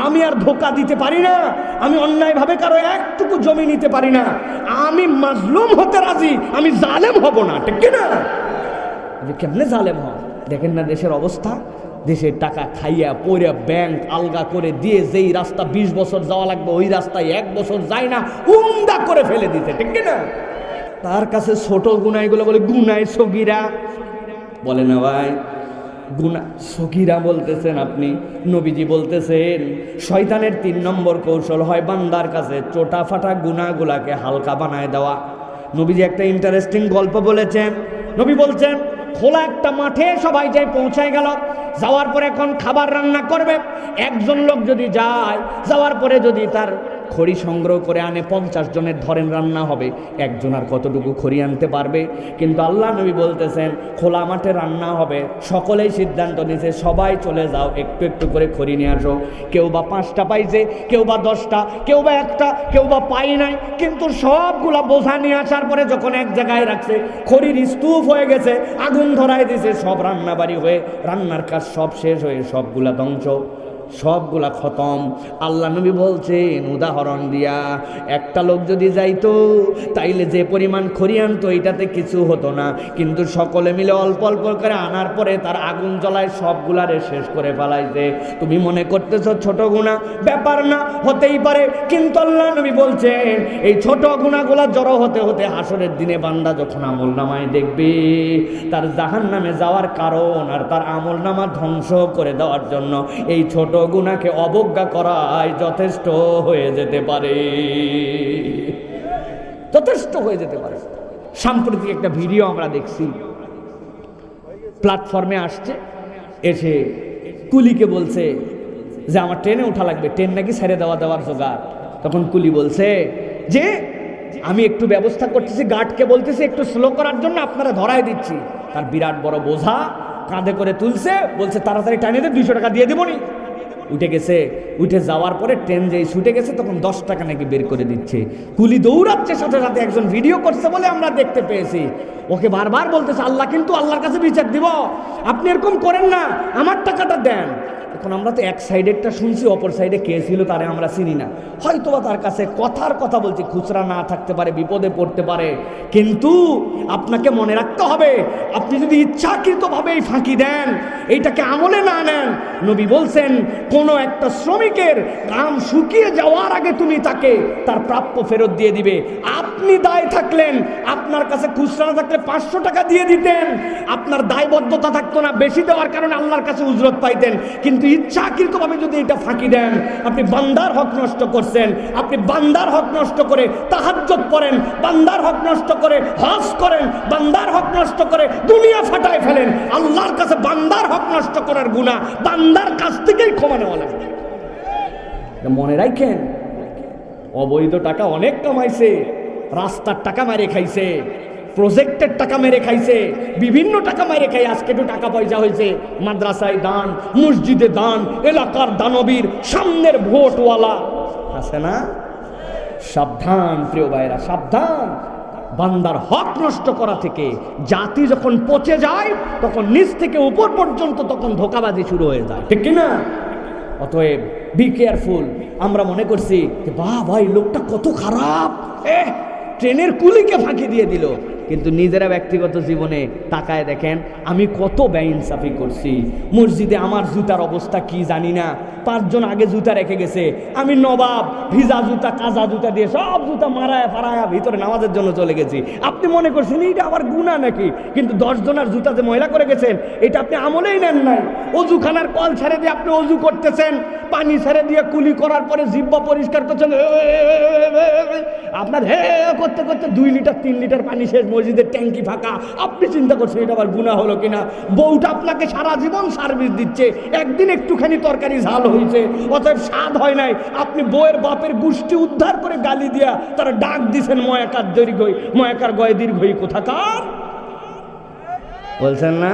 আমি আর ধোঁকা দিতে পারি না, আমি অন্যায়ভাবে কারো একটুকু জমি নিতে পারি না। আমি মাজলুম হতে রাজি, আমি জালেম হব না, ঠিক কিনা? কেমনে জালেম হয় দেখেন না দেশের অবস্থা। দেশের টাকা খাইয়া পড়ে ব্যাংক আলগা করে দিয়ে যেই রাস্তা 20 বছর যাওয়া লাগবে ওই রাস্তায় 1 বছর যায় না, উমদা করে ফেলে দিতে, ঠিক কিনা? তার কাছে ছোট গুনাহগুলো বলে গুনায় সগীরা। বলে না ভাই, গুনাহ সগীরা বলতেছেন আপনি, নবীজি বলতেছেন শয়তানের 3 নম্বর কৌশল হয় বান্দার কাছে চোটা ফাটা গুনাহগুলাকে হালকা বানায় দেওয়া। নবীজি একটা ইন্টারেস্টিং গল্প বলেছেন। নবী বলছেন, খোলা একটা মাঠে সবাই যাই পৌঁছায় গেল, যাওয়ার পরে এখন খাবার রান্না করবে। একজন লোক যদি যায়, যাওয়ার পরে যদি তার খড়ি সংগ্রহ করে আনে, 50 জনের ধরেন রান্না হবে, একজন আর কতটুকু খড়ি আনতে পারবে? কিন্তু আল্লাহ নবী বলতেছেন খোলা মাঠে রান্না হবে, সকলেই সিদ্ধান্ত নিয়েছে সবাই চলে যাও, একটু একটু করে খড়ি নিয়ে আসো। কেউ বা 5টা পাইছে, কেউ বা 10টা, কেউ বা 1টা, কেউ বা পাই নাই, কিন্তু সবগুলা বোঝা নিয়ে আসার পরে যখন এক জায়গায় রাখছে, খড়ির স্তূপ হয়ে গেছে, আগুন ধরায় দিয়েছে, সব রান্নাবাড়ি হয়ে রান্নার কাজ সব শেষ হয়ে সবগুলা ধ্বংস, সবগুলা খতম। আল্লাহ নবী বলছেন উদাহরণ দিয়া, একটা লোক যদি যাইতো তাইলে যে পরিমাণ খড়ি আনতো এটাতে কিছু হতো না, কিন্তু সকলে মিলে অল্প অল্প করে আনার পরে তার আগুন জ্বলায় সবগুলারে শেষ করে ফেলাইছে। তুমি মনে করতেছ ছোট গুনাহ, ব্যাপার না, হতেই পারে, কিন্তু আল্লাহ নবী বলছেন এই ছোট গুনাহগুলা জড়ো হতে হতে হাসরের দিনে বান্দা যখন আমলনামায় দেখবে তার জাহান্নামে যাওয়ার কারণ আর তার আমলনামা ধ্বংস করে দেওয়ার জন্য এই ছোট গুনাহকে অবজ্ঞা করাই যথেষ্ট হয়ে যেতে পারে, যথেষ্ট হয়ে যেতে পারে। সাম্প্রতিক একটা ভিডিও আমরা দেখছি, প্ল্যাটফর্মে আসছে, এসে কুলিকে বলছে যে আমার ট্রেনে ওঠা লাগবে, ট্রেন নাকি ছেড়ে দেওয়ার জোগাড়। তখন কুলি বলছে যে আমি একটু ব্যবস্থা করতেছি, গার্ডকে বলতেছি একটু স্লো করার জন্য, আপনারা ধরায় দিচ্ছি। তার বিরাট বড় বোঝা কাঁধে করে তুলছে, বলছে তাড়াতাড়ি টানিয়ে দে, 200 টাকা দিয়ে দিবনি। উঠে গেছে, উঠে যাওয়ার পরে ট্রেন যেই ছুটে গেছে তখন 10 টাকা নাকি বের করে দিচ্ছে। কুলি দৌড়াচ্ছে, সাথে সাথে একজন ভিডিও করছে বলে আমরা দেখতে পেয়েছি। ওকে বারবার বলতেছে আল্লাহ কিন্তু আল্লাহর কাছে বিচার দিব, আপনি এরকম করেন না, আমার টাকাটা দেন। এখন আমরা তো এক সাইডেরটা শুনছি, অপর সাইডে কে ছিল তারে আমরা চিনি না। হয়তোবা তার কাছে কথার কথা বলছি, খুচরা না থাকতে পারে, বিপদে পড়তে পারে। কিন্তু আপনাকে মনে রাখতে হবে, আপনি যদি ইচ্ছাকৃতভাবে এই ফাঁকি দেন, এইটাকে আমলে না নেন, নবী বলছেন কোনো একটা শ্রমিকের ঘাম শুকিয়ে যাওয়ার আগে তুমি তাকে তার প্রাপ্য ফেরত দিয়ে দিবে। আপনি দায় থাকলেন, আপনার কাছে খুচরা না থাকলে 500 টাকা দিয়ে দিতেন, আপনার দায়বদ্ধতা থাকতো না, বেশি দেওয়ার কারণে আল্লাহর কাছে উজরত পাইতেন। কিন্তু ইচ্ছাকৃতভাবে যদি এটা ফাঁকি দেন, আপনি বান্দার হক নষ্ট করছেন। আপনি বান্দার হক নষ্ট করে তাহাজ্জুদ পড়েন, বান্দার হক নষ্ট করে হজ করেন, বান্দার হক নষ্ট করে দুনিয়া ফাটায় ফেলেন। আল্লাহর কাছে বান্দার হক নষ্ট করার গুনাহ বান্দার কাছ থেকেই ক্ষমা নেওয়া লাগবে। মনে রাখেন, অবৈধ টাকা অনেক কামাইছে, রাস্তার টাকা মেরে খাইছে, প্রজেক্টের টাকা মেরে খাইছে, বিভিন্ন টাকা মেরে খাই। আজকে একটু টাকা পয়সা হয়েছে, মাদ্রাসায় দান, মসজিদে দান, এলাকার দানবীর, সামনের ভোটওয়ালা আছে না? সাবধান প্রিয় ভাইরা, সাবধান বান্দার হক নষ্ট করা থেকে। জাতি যখন পচে যায়, তখন নিচ থেকে উপর পর্যন্ত তখন ধোঁকাবাজি শুরু হয়ে যায়, ঠিক কিনা? অতএব বি কেয়ারফুল। আমরা মনে করছি যে বাহ ভাই, লোকটা কত খারাপ, ট্রেনের কুলিকে ফাঁকি দিয়ে দিল। কিন্তু নিজেরা ব্যক্তিগত জীবনে তাকায় দেখেন, আমি কত বেইনসাফি করছি। মসজিদে আমার জুতার অবস্থা কি জানি না, 5 জন আগে জুতা রেখে গেছে, আমি নবাব ভিজা জুতা কাজা জুতা দিয়ে সব জুতা মারায় ফারায়া ভিতরে নামাজের জন্য চলে গেছি। আপনি মনে করছেন এটা আবার গুনাহ নাকি? কিন্তু 10 জনের জুতা যে ময়লা করে গেছেন, এটা আপনি আমলেই নেন নাই। অজুখানার কল ছেড়ে দিয়ে আপনি অজু করতেছেন, পানি ছেড়ে দিয়ে কুলি করার পরে জিহ্বা পরিষ্কার করছেন, আপনার হে করতে করতে 2 লিটার 3 লিটার পানি শেষ, মসজিদের ট্যাঙ্কি ফাঁকা। আপনি চিন্তা করছেন এটা আবার গুনাহ হলো কিনা? বউটা আপনাকে সারা জীবন সার্ভিস দিচ্ছে, একদিন একটুখানি তরকারি ঝাল হয়েছে, অতএব স্বাদ হয় নাই, আপনি বউয়ের বাপের গোষ্ঠী উদ্ধার করে গালি দিয়া তারা ডাক দিছেন ময়াকার দীর্ঘই, ময়াকার গয়ে দীর্ঘই কোথাকার, বলছেন না?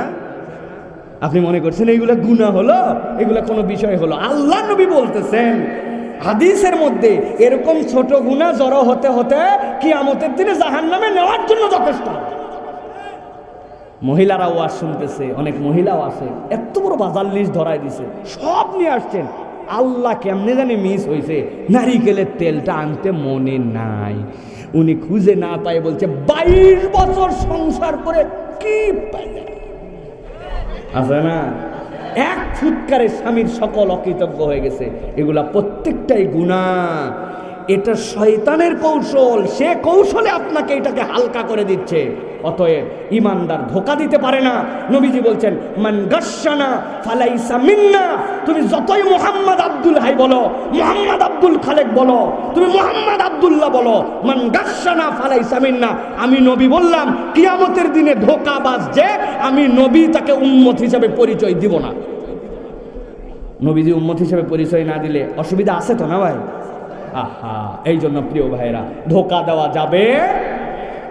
আপনি মনে করছেন এইগুলা গুনাহ হলো, এগুলা কোনো বিষয় হলো? আল্লাহ নবী বলতেছেন হাদিসের মধ্যে, এরকম ছোট গুনাহ জড়ো হতে হতে কিয়ামতের দিনে জাহান্নামে নেওয়ার জন্য যথেষ্ট। মহিলারা ওয়াজ শুনতেছে, অনেক মহিলাও আছে, এত বড় বাজার লিস্ট ধরায় দিছে, সব নিয়ে আসছেন। আল্লাহ কেমনে জানি মিস হয়েছে, নারিকেলের তেলটা আনতে মনে নাই, উনি খুঁজে না পায় বলছে 22 বছর সংসার করে কি পাইলে আছে না? এক ফুৎকারে স্বামীর সকল অকৃতজ্ঞ হয়ে গেছে। এগুলা প্রত্যেকটাই গুনাহ। এটা শয়তানের কৌশল, সে কৌশলে আপনাকে এটাকে হালকা করে দিচ্ছে। অতএব ইমানদার ধোঁকা দিতে পারে না। নবীজি বলছেন মান গাশশানা ফালাইসা মিন্না। তুমি যতই মোহাম্মদ আব্দুল হাই বলো, মোহাম্মদ আব্দুল খালেক বলো, তুমি মোহাম্মদ আব্দুল্লাহ বলো, মান গাশশানা ফালাইসা মিন্না, আমি নবী বললাম কিয়ামতের দিনে ধোঁকাবাজ যে, আমি নবী তাকে উম্মত হিসাবে পরিচয় দিব না। নবীজি উম্মত হিসাবে পরিচয় না দিলে অসুবিধা আছে তো না ভাই? আহা, এই জন্য প্রিয় ভাইরা, ধোঁকা দেওয়া যাবে।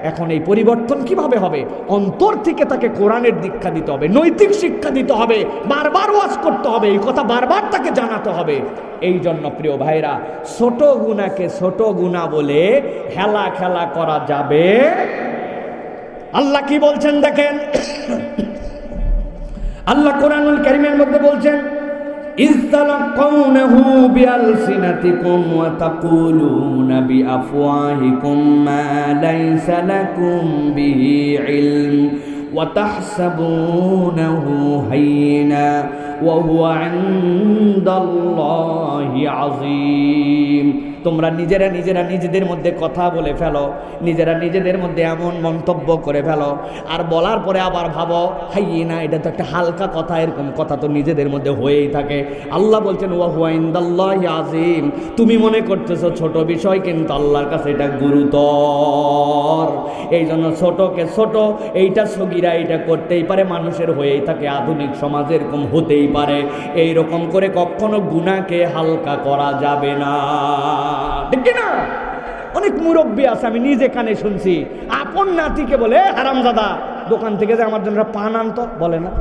এখন এই পরিবর্তন কিভাবে হবে? অন্তর থেকে তাকে কোরআনের দীক্ষা দিতে হবে, নৈতিক শিক্ষা দিতে হবে, বারবার ওয়াজ করতে হবে, এই কথা বারবার তাকে জানাতে হবে। এই জন্য প্রিয় ভাইরা, ছোট গুনাহকে ছোট গুনাহ বলে হেলা খেলা করা যাবে। আল্লাহ কি বলছেন দেখেন, আল্লাহ কোরআনুল কারীমের মধ্যে বলছেন ইসতালাকুনহু বিআলসিনাতিকুম ওয়া তাকুলুনা বিআফওয়াহিকুম মা লাইসা লাকুম বিহি ইলম ওয়া তাহসাবুনাহু হাইয়িনা ওয়া হুয়া ইনদাল্লাহি আযীম। তোমরা নিজেরা নিজেদের মধ্যে কথা বলে ফেলো, নিজেরা নিজেদের মধ্যে এমন মন্তব্য করে ফেলো, আর বলার পরে আবার ভাবো হাইয়িনা, এটা তো একটা হালকা কথা। এরকম কথা তো নিজেদের মধ্যে হয়েই থাকে। আল্লাহ বলছেন ওয়া হুয়া ইনদাল্লাহি আযীম। তুমি মনে করতেছো ছোট বিষয়, কিন্তু আল্লাহর কাছে এটা গুরুতর। এই জন্য ছোটকে ছোট, এইটা সগীরা, এইটা করতেই পারে, মানুষের হয়েই থাকে, আধুনিক সমাজে এরকম হতেই পারে। এইরকম করে কখনো গুনাহকে হালকা করা যাবে না, ঠিক না? অনেক মুরব্বী আছে, আমি নিজে কানে শুনছি, আপন নাতিকে বলে হারামজাদা, দোকান থেকে যে আমার জন্য পান আনতো, বলে না?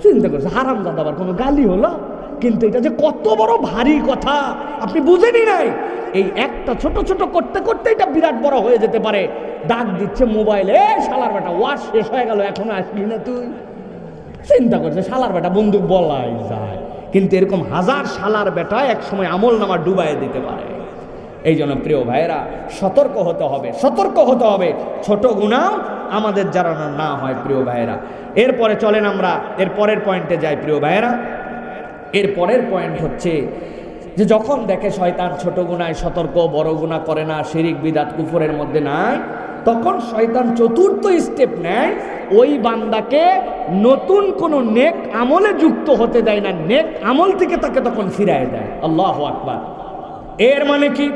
চিন্তা করছে হারামজাদা আবার কোনো গালি হলো? কিন্তু এটা যে কত বড় ভারী কথা আপনি বুঝেনই নাই। এই একটা ছোট ছোট করতে করতে এটা বিরাট বড় হয়ে যেতে পারে। ডাক দিচ্ছে মোবাইলে, শালার বেটা ওয়াশ শেষ হয়ে গেল, এখনো আসলি না তুই? চিন্তা করছে শালার বেটা, বন্দুক বলাই যায়, কিন্তু এরকম হাজার শালার বেটা এক সময় আমল নামা ডুবাইয়ে দিতে পারে। এই জন্য প্রিয় ভাইয়েরা সতর্ক হতে হবে, সতর্ক হতে হবে, ছোট গুনাহ আমাদের যেন না হয় প্রিয় ভাইয়েরা। এরপরে চলেন আমরা এর পরের পয়েন্টে যাই প্রিয় ভাইয়েরা। এর পরের পয়েন্ট হচ্ছে যে যখন দেখে শয়তান ছোট গুনায় সতর্ক, বড় গুনাহ করে না, শিরিক বিদআত কুফরের মধ্যে নাই, তখন শয়তান চতুর্থ স্টেপ নেয়, ওই বান্দাকে নতুন কোনো নেক আমলে যুক্ত হতে দেয় না, নেক আমল থেকে তাকে তখন ফিরায় দেয়। আল্লাহু আকবার। এর মানে কি?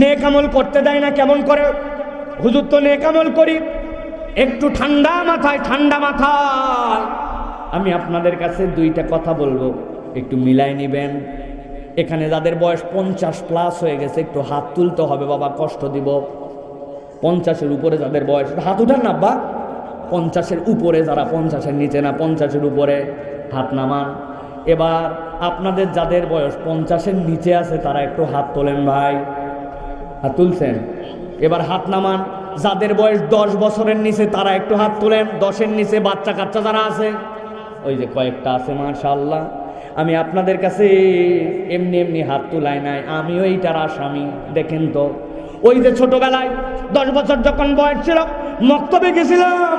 নেক আমল করতে দেয় না। কেমন করে? হুজুর তো নেক আমল করি, একটু ঠান্ডা মাথায়, ঠান্ডা মাথায় আমি আপনাদের কাছে দুইটা কথা বলবো, একটু মিলাই নেবেন। এখানে যাদের বয়স 50+ হয়ে গেছে একটু হাত তুলতে হবে বাবা, কষ্ট দিব। 50-এর উপরে যাদের বয়স, হাত উঠান না বা 50-এর উপরে, যারা 50-এর নিচে না 50-এর উপরে হাত নামান। এবার আপনাদের যাদের বয়স 50-এর নিচে আছে তারা একটু হাত তোলেন ভাই, হাত তুলছেন? এবার হাত নামান। যাদের বয়স 10 বছরের নিচে তারা একটু হাত তোলেন। 10-এর নিচে বাচ্চা কাচ্চা যারা আছে, ওই যে কয়েকটা আছে মাশাআল্লাহ, আমি আপনাদের কাছে এমনি এমনি হাত তুলাই নাই, আমিও এইটার আসামি। দেখেন তো, ওই যে ছোটবেলায় 10 বছর যখন বয়স ছিল মক্তবে গেছিলাম,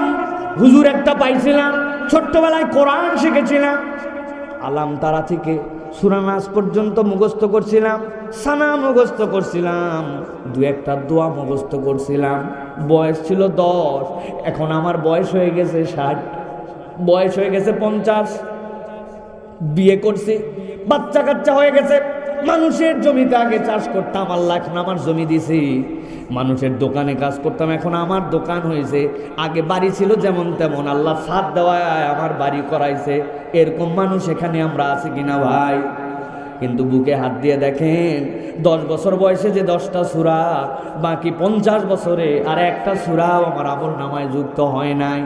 হুজুর একটা পাইছিলাম, ছোট্টবেলায় কোরআন শিখেছিলাম, আলাম তারা থেকে সূরা নাস পর্যন্ত মুখস্থ করছিলাম, সানা মুখস্থ করছিলাম, দু একটা দোয়া মুখস্থ করছিলাম। বয়স ছিল 10, এখন আমার বয়স হয়ে গেছে 60, বয়স হয়ে গেছে 50, বিয়ে করছি, বাচ্চা কাচ্চা হয়ে গেছে। মানুষের জমিতে আগে চাষ করতাম, আল্লাহ এখন আমার জমি দিছি। মানুষের দোকানে কাজ করতাম, এখন আমার দোকান হয়েছে। আগে বাড়ি ছিল যেমন তেমন, আল্লাহ ছাদ দেওয়ায় আমার বাড়ি করাইছে। এরকম মানুষ এখানে আমরা আছি কিনা ভাই? কিন্তু বুকে হাত দিয়ে দেখেন, 10 বছর বয়সে যে 10টা সূরা, বাকি 50 বছরে আর একটা সূরাও আমার আমল নামায় যুক্ত হয় নাই।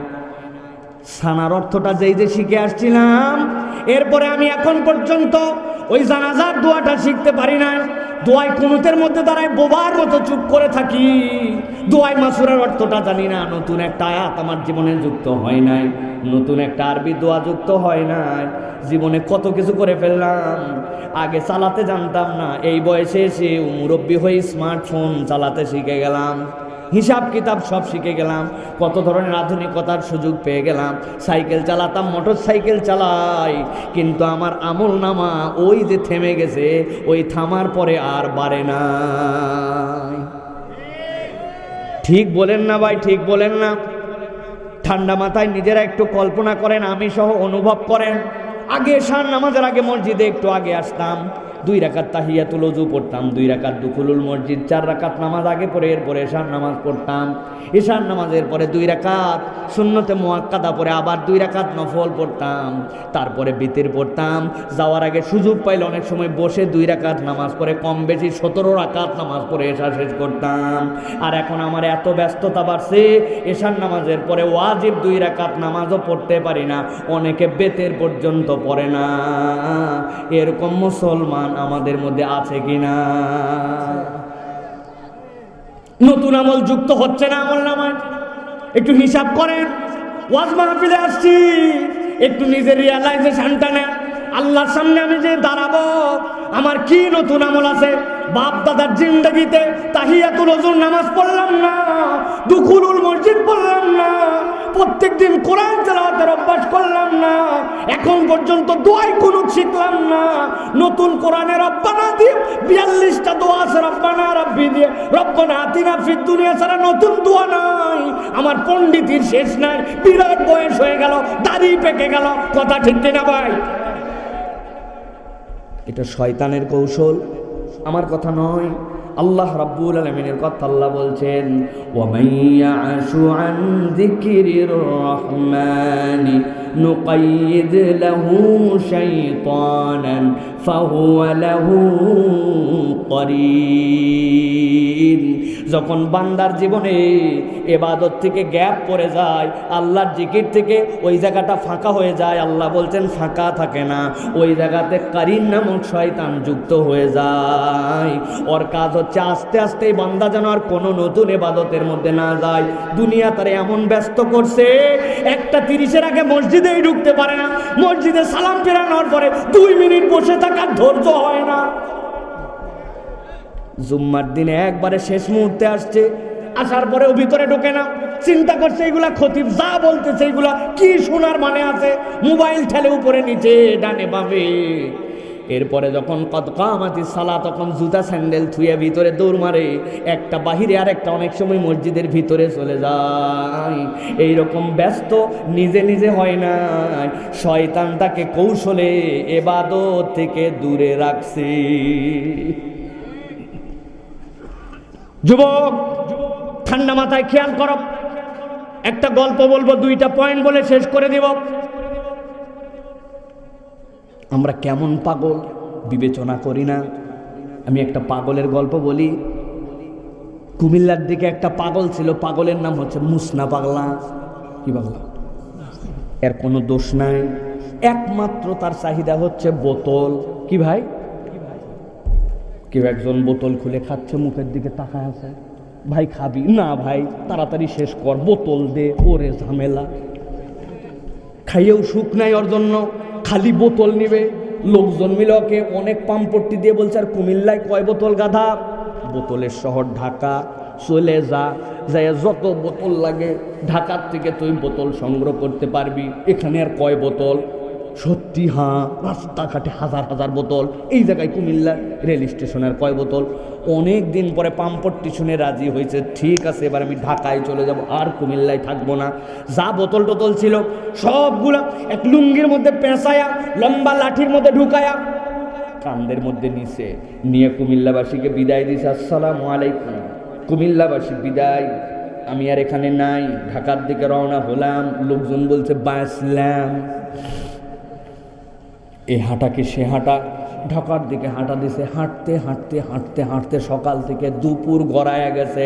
সানার অর্থটা যেই যে শিখে আসছিলাম, এরপরে আমি এখন পর্যন্ত ওই জানাজার দোয়াটা শিখতে পারি না। দোয়ায় কুনুতের মধ্যে দাঁড়ায় বোবার মতো চুপ করে থাকি, দোয়ায় মাসুরার অর্থটা জানি না। নতুন একটা আয়াত আমার জীবনে যুক্ত হয় নাই, নতুন একটা আরবি দোয়া যুক্ত হয় নাই। জীবনে কত কিছু করে ফেললাম, আগে চালাতে জানতাম না, এই বয়সে এসে মুরব্বী হয়ে স্মার্টফোন চালাতে শিখে গেলাম, হিসাব কিতাব সব শিখে গেলাম, কত ধরনের আধুনিকতার সুযোগ পেয়ে গেলাম। সাইকেল চালাতাম, মোটর সাইকেল চালাই, কিন্তু আমার আমল নামা ওই যে থেমে গেছে, ওই থামার পরে আর বাড়ে না। ঠিক বলেন না ভাই? ঠিক বলেন না? ঠান্ডা মাথায় নিজেরা একটু কল্পনা করেন, আমি সহ অনুভব করেন। আগে এশার নামাজের আগে মসজিদে একটু আগে আসতাম, 2 রাকাত তাহিয়াতুল ওযু পড়তাম, 2 রাকাত দুখুলুল মসজিদ, 4 রাকাত নামাজ আগে পড়ে এরপরে এশার নামাজ পড়তাম। এশার নামাজের পরে 2 রাকাত সুন্নতে মুআক্কাদা পড়ে আবার 2 রাকাত নফল পড়তাম, তারপরে বিতির পড়তাম। যাওয়ার আগে সুযোগ পাইলে অনেক সময় বসে 2 রাকাত নামাজ পড়ে কম বেশি 17 রাকাত নামাজ পড়ে এশা শেষ করতাম। আর এখন আমার এত ব্যস্ততা বাড়ছে, এশার নামাজের পরে ওয়াজিব 2 রাকাত নামাজও পড়তে পারি না, অনেকে বেতের পর্যন্ত পড়ে না। এরকম মুসলমান আমাদের মধ্যে আছে কিনা? নতুন আমল যুক্ত হচ্ছে না আমল নামায়। একটু হিসাব করেন। ওয়াজ মাহফিলে আসছি, একটু নিজের রিয়ালাইজেশনটা নেন। আল্লাহর সামনে আমি যে দাঁড়াবো, আমার কি নতুন আমল আছে? বাপ দাদার জিন্দেগিতে তাহিয়াতুল ওযুর নামাজ পড়লাম না, দুখুলুল মসজিদ পড়লাম না, প্রত্যেক দিন কোরআন তেলাওয়াতের অভ্যাস করলাম না, এখন পর্যন্ত দোয়াই কুনুত শিখলাম না। নতুন কোরআনের রব্বানা দিয়ে 42টা দোয়া আছে, রব্বানা রাব্বি দিয়ে, রব্বানা আতিনা ফিদ দুনিয়া ছাড়া নতুন দোয়া নাই। আমার পণ্ডিতির শেষ নাই, বিরাট বয়স হয়ে গেল, দাড়ি পেকে গেল। কথা ঠিক কিনা ভাই? এটা শয়তানের কৌশল, আমার কথা নয়, আল্লাহ রাব্বুল আলামিনের কথা। আল্লাহ বলছেন, ওয়া মাইয়াশু আন যিকরির রহমানি নুকাইয়িদ লাহু শাইতানান ফাহুয়া লাহু করিন। যখন বান্দার জীবনে ইবাদত থেকে গ্যাপ পড়ে যায়, আল্লাহর জিকির থেকে ওই জায়গাটা ফাঁকা হয়ে যায়, আল্লাহ বলছেন ফাঁকা থাকে না, ওই জায়গাতে কারিন নামক শয়তান যুক্ত হয়ে যায়। ওর কাজ হচ্ছে আস্তে আস্তে বান্দা যেন আর কোনো নতুন ইবাদতের মধ্যে না যায়। দুনিয়া তারে এমন ব্যস্ত করছে, 1:30 আগে মসজিদেই ঢুকতে পারে না, মসজিদে সালাম ফেরানোর পরে 2 মিনিট বসে থাকার ধৈর্য হয় না। জুম্মার দিনে একবারে শেষ মুহূর্তে আসছে, আসার পরেও ভিতরে ঢোকে না, চিন্তা করছে এগুলা খতিব যা বলতেছে এগুলা কি শোনার মানে আছে, মোবাইল ঠেলে উপরে নিচে ডানে বামে। এরপরে যখন কদ কামাতিস সালাত, তখন জুতা স্যান্ডেল থুয়ে ভিতরে দৌড় মারে, একটা বাহিরে আর একটা অনেক সময় মসজিদের ভিতরে চলে যায়। এইরকম ব্যস্ত নিজে নিজে হয় না, শয়তান তাকে কৌশলে ইবাদত থেকে দূরে রাখছে। যুবক, ঠান্ডা মাথায় খেয়াল করো, একটা গল্প বলবো, 2টা পয়েন্ট বলে শেষ করে দেব। আমরা কেমন পাগল বিবেচনা করি না। আমি একটা পাগলের গল্প বলি। কুমিল্লার দিকে একটা পাগল ছিল, পাগলের নাম হচ্ছে মুসনা পাগলা। কি পাগলা? এর কোনো দোষ নাই, একমাত্র তার চাহিদা হচ্ছে বোতল। কি ভাই? কেউ একজন বোতল খুলে খাচ্ছে, মুখের দিকে তাকায় আছে, ভাই খাবি না? ভাই তাড়াতাড়ি শেষ কর, বোতল দে। ওরে ঝামেলা, খাইয়েও সুখ নাই ওর জন্য, খালি বোতল নিবে। লোকজন মিলে ওকে অনেক পাম্পট্টি দিয়ে বলছে, আর কুমিল্লায় কয় বোতল গাধা, বোতলের শহর ঢাকা, চলে যা, যাই যত বোতল লাগে ঢাকার থেকে তুই বোতল সংগ্রহ করতে পারবি, এখানে আর কয় বোতল। সত্যি হ্যাঁ, রাস্তাঘাটে হাজার হাজার বোতল, এই জায়গায় কুমিল্লা রেল স্টেশনের কয় বোতল। অনেক দিন পরে পাম্পট্টি শুনে রাজি হয়েছে, ঠিক আছে এবার আমি ঢাকায় চলে যাব, আর কুমিল্লায় থাকবো না। যা বোতল টোতল ছিল সবগুলা এক লুঙ্গির মধ্যে পেঁচায়া, লম্বা লাঠির মধ্যে ঢুকায়া, কান্দের মধ্যে নিচে নিয়ে কুমিল্লাবাসীকে বিদায় দিছে, আসসালামু আলাইকুম, কুমিল্লাবাসী বিদায়, আমি আর এখানে নাই, ঢাকার দিকে রওনা হলাম। লোকজন বলছে বাঁচলাম। এ হাঁটাকে সে হাঁটা, ঢাকার দিকে হাঁটা দিছে, হাঁটতে হাঁটতে হাঁটতে হাঁটতে সকাল থেকে দুপুর গড়ায়া গেছে,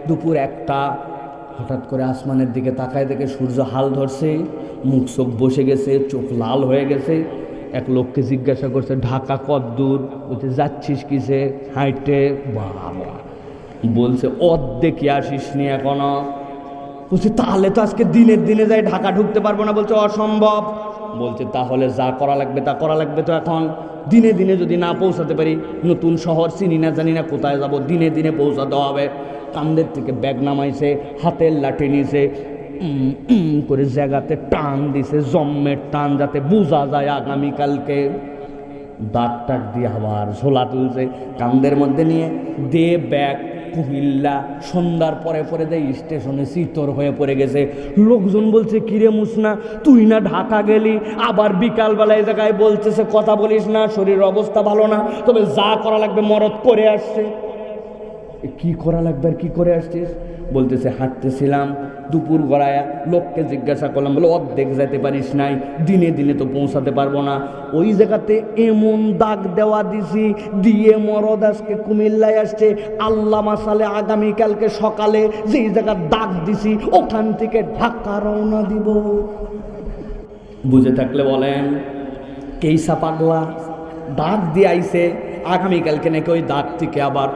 দুপুর 1টা। হঠাৎ করে আসমানের দিকে তাকায় দেখে সূর্য হাল ধরছে, মুখ চোখ বসে গেছে, চোখ লাল হয়ে গেছে। এক লোককে জিজ্ঞাসা করছে, ঢাকা কত দূর? বলছে যাচ্ছিস কিসে? হাঁটতে। বাবা, বলছে অর্ধেকে আসিস নি এখনো। বলছে তাহলে তো আজকে দিনের দিনে যাই ঢাকা ঢুকতে পারবো না। বলছে অসম্ভব। বলছে তাহলে যা করা লাগবে তা করা লাগবে। তো এখন দিনে দিনে যদি না পৌঁছাতে পারি, নতুন শহর চিনি না জানি না কোথায় যাব, দিনে দিনে পৌঁছাতে হবে। কান্দের থেকে ব্যাগ নামাইছে, হাতের লাঠি নিয়েছে, করে জায়গাতে টান দিছে, জম্মের টান, যাতে বোঝা যায় আগামীকালকে। দাঁত টাক দিয়ে আবার ঝোলা তুলছে, কান্দের মধ্যে নিয়ে দে ব্যাগ কুমিল্লা। সন্ধ্যার পরে পরে দেয় স্টেশনে চিতর হয়ে পড়ে গেছে। লোকজন বলছে কিরে মুসনা, তুই না ঢাকা গেলি, আবার বিকালবেলায় জায়গায় বলতেছে কথা বলিস না, শরীরের অবস্থা ভালো না, তবে যা করা লাগবে মরদ করে আসছে। কি করা লাগবে আর কি করে আসছিস? বলতেছে হাঁটতেছিলাম, দুপুর গড়ায়া, লোককে জিজ্ঞাসা করলাম, বলে অর্ধেক যেতে পারিস নাই, দিনে দিনে তো পৌঁছাতে পারবো না। ওই জায়গাতে এমন দাগ দেওয়া দিছি, দিয়ে মরদ আজকে কুমিল্লায় আসছে, আল্লাহ মাসালে আগামীকালকে সকালে যেই জায়গায় দাগ দিছি ওখান থেকে ঢাকা রওনা দিব। বুঝে থাকলে বলেন, কেইসা পাগলা দাগ দিয়ে আইছে, আগামীকালকে নাকি ওই দাগ থেকে আবার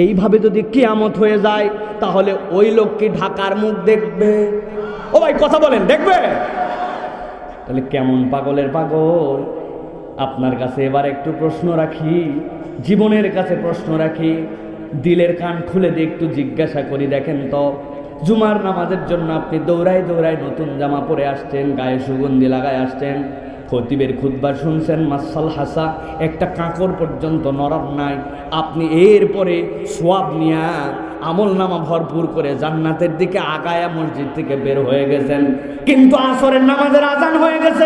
এইভাবে যদি কিয়ামত হয়ে যায়, তাহলে ওই লোক কি ঢাকার মুখ দেখবে? ও ভাই কথা বলেন, দেখবে? তাহলে কেমন পাগলের পাগল। আপনার কাছে এবার একটু প্রশ্ন রাখি, জীবনের কাছে প্রশ্ন রাখি, দিলের কান খুলে দিয়ে একটু জিজ্ঞাসা করি, দেখেন তো, জুমার নামাজের জন্য আপনি দৌড়ায় দৌড়ায় নতুন জামা পরে আসছেন, গায়ে সুগন্ধি লাগায় আসছেন, খতিবের খুতবা শুনছেন, মাসাল হাসা একটা কাঁকর পর্যন্ত নরম নাই, আপনি এরপরে সোয়াব নিয়া আমল নামা ভরপুর করে জান্নাতের দিকে আগায়া মসজিদ থেকে বের হয়ে গেছেন। কিন্তু আসরের নামাজের আজান হয়ে গেছে,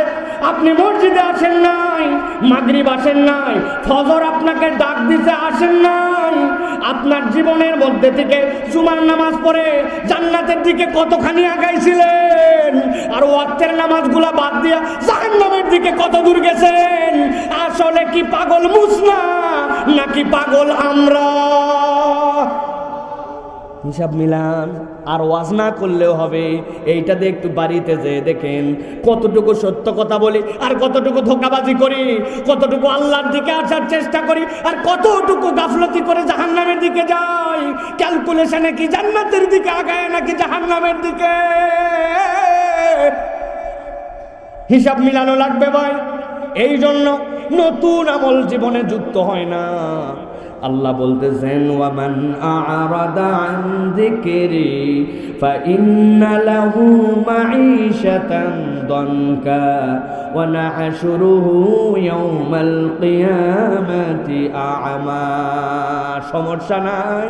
আপনি মসজিদে আসেন নাই, মাগরিব আসেন নাই, ফজর আপনাকে ডাক দিতে আসেন নাই। আপনার জীবনের মধ্যে থেকে জুমার নামাজ পড়ে জান্নাতের দিকে কতখানি আগাইছিলেন, আর ওয়াক্তের নামাজগুলা বাদ দিয়া জাহান্নামের দিকে কত দূর গেছেন? আসলে কি পাগল মুসনা নাকি পাগল আমরা? হিসাব মিলান। আর ওয়াজ না করলেও হবে, এইটা দিয়ে একটু বাড়িতে যেয়ে দেখেন কতটুকু সত্য কথা বলি আর কতটুকু ধোঁকাবাজি করি, কতটুকু আল্লাহর দিকে আসার চেষ্টা করি আর কতটুকু গাফলতি করে জাহান্নামের দিকে যাই। ক্যালকুলেশনে কি জান্নাতের দিকে আগায় নাকি জাহান্নামের দিকে? হিসাব মিলানো লাগবে ভাই। এই জন্য নতুন আমল জীবনে যুক্ত হয় না। আল্লাহ বলতেছেন ওয়ামান আ'রাদা আন যিকরি ফাইন্না লাহু মাঈশাতান দানকা ওয়া নাহশুরুহু ইয়াওমাল কিয়ামাতি আ'মা। সমস্যা নাই,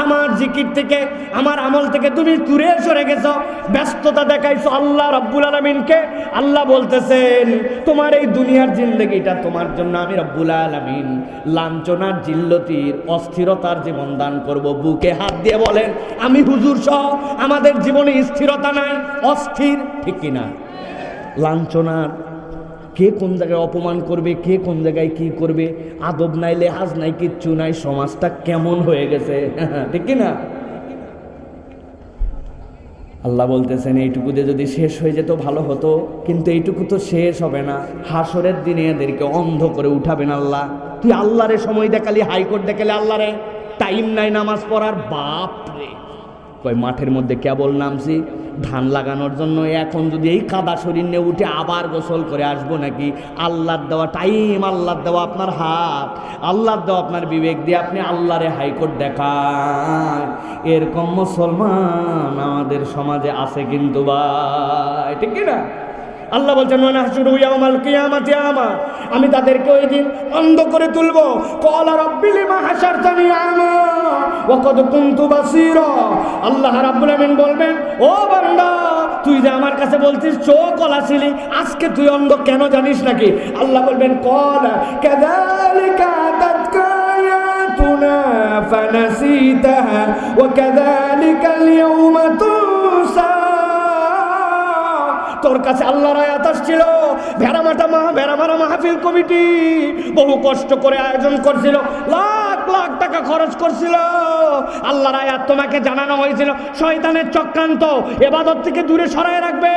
আমার জিকির থেকে আমার আমল থেকে তুমি দূরে সরে গেছো, ব্যস্ততা দেখাইছো আল্লাহ রাব্বুল আলামিনকে। আল্লাহ বলতেছেন তোমার এই দুনিয়ার জিন্দেগিটা তোমার জন্য আমি রব্বুল আলামিন লাঞ্ছনার, জিল্লতির, অস্থিরতার জীবন দান করব। বুকে হাত দিয়ে বলেন আমি হুজুর সহ আমাদের জীবনে স্থিরতা নাই, অস্থির, ঠিক কিনা? লাঞ্ছনার, কে কোন জায়গায় অপমান করবে, কে কোন জায়গায় কি করবে, আদব নাই, লেহাজ নাই, কিচ্ছু নাই। সমাজটা কেমন হয়ে গেছে, ঠিক কিনা? আল্লাহ বলতেছেন এইটুকু দিয়ে যদি শেষ হয়ে যেত ভালো হতো, কিন্তু এইটুকু তো শেষ হবে না। হাসরের দিনে এদেরকে অন্ধ করে উঠাবেন আল্লাহ। তুই আল্লাহরে সময় দেখালি, হাইকোর্ট দেখালি, আল্লাহরে টাইম নাই নামাজ পড়ার। বাপ রে, কয় মাঠের মধ্যে কেবল নামছি ধান লাগানোর জন্য, এখন যদি এই কাদা শরীর নিয়ে উঠে আবার গোসল করে আসবো নাকি? আল্লাহর দেওয়া টাইম, আল্লাহর দেওয়া আপনার হাত, আল্লাহর দেওয়া আপনার বিবেক দিয়ে আপনি আল্লাহরে হাইকোর্ট দেখান। এরকম মুসলমান আমাদের সমাজে আছে কিন্তু ভাই, ঠিক কিনা? আল্লাহ বলছেন ওয়ানাহশুরু ইয়াওমাল কিয়ামাতি আমা, আমি তাদেরকে ওই দিন অন্ধ করে তুলবো। ক্বালা রাব্বি লিমা হাশারতানি আমা ওয়া ক্বাদ কুনতু বাসীরা। আল্লাহ রাব্বুল আমিন বলবেন ও বান্দা, তুই যে আমার কাছে বলছিস চোখ ওলা ছিলি, আজকে তুই অন্ধ কেন জানিস নাকি? আল্লাহ বলবেন ক্বালা কাযালিকা আতাতকা আয়াতুনা ফানাসিতাহা ওয়া কাযালিকাল ইয়াওমা তুনসা। তোর কাছে আল্লাহর আয়াত আসছিল, ভেড়া মারা মাহফিল কমিটি বহু কষ্ট করে আয়োজন করছিল, লাখ লাখ টাকা খরচ করছিল। আল্লাহর আয়াত তোমাকে জানানো হয়েছিল শয়তানের চক্রান্ত, ইবাদত থেকে দূরে সরায় রাখবে।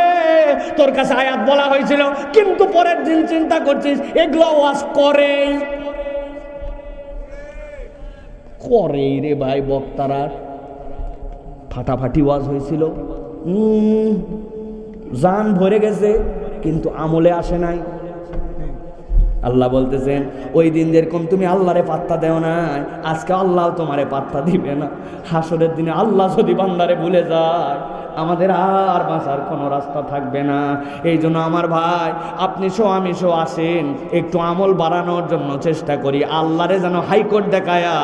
তোর কাছে আয়াত বলা হয়েছিল, কিন্তু পরের দিন চিন্তা করছিস এগুলো ওয়াজ করে রে ভাই। বক্তারা ফাটাফাটি ওয়াজ হয়েছিল, জান ভরে গেছে, কিন্তু আমলে আসে নাই। আল্লাহ বলতেছেন ওই দিন যেরকম তুমি আল্লাহরে পাত্তা দেও না, আজকে আল্লাহ তোমারে পাত্তা দিবে না। হাসরের দিনে আল্লাহ যদি বান্দারে ভুলে যায়, আমাদের আর বাঁচার কোনো রাস্তা থাকবে না। এই জন্য আমার ভাই, আপনি সো আমি সো আসেন, একটু আমল বাড়ানোর জন্য চেষ্টা করি। আল্লাহরে যেন হাইকোর্ট দেখায়া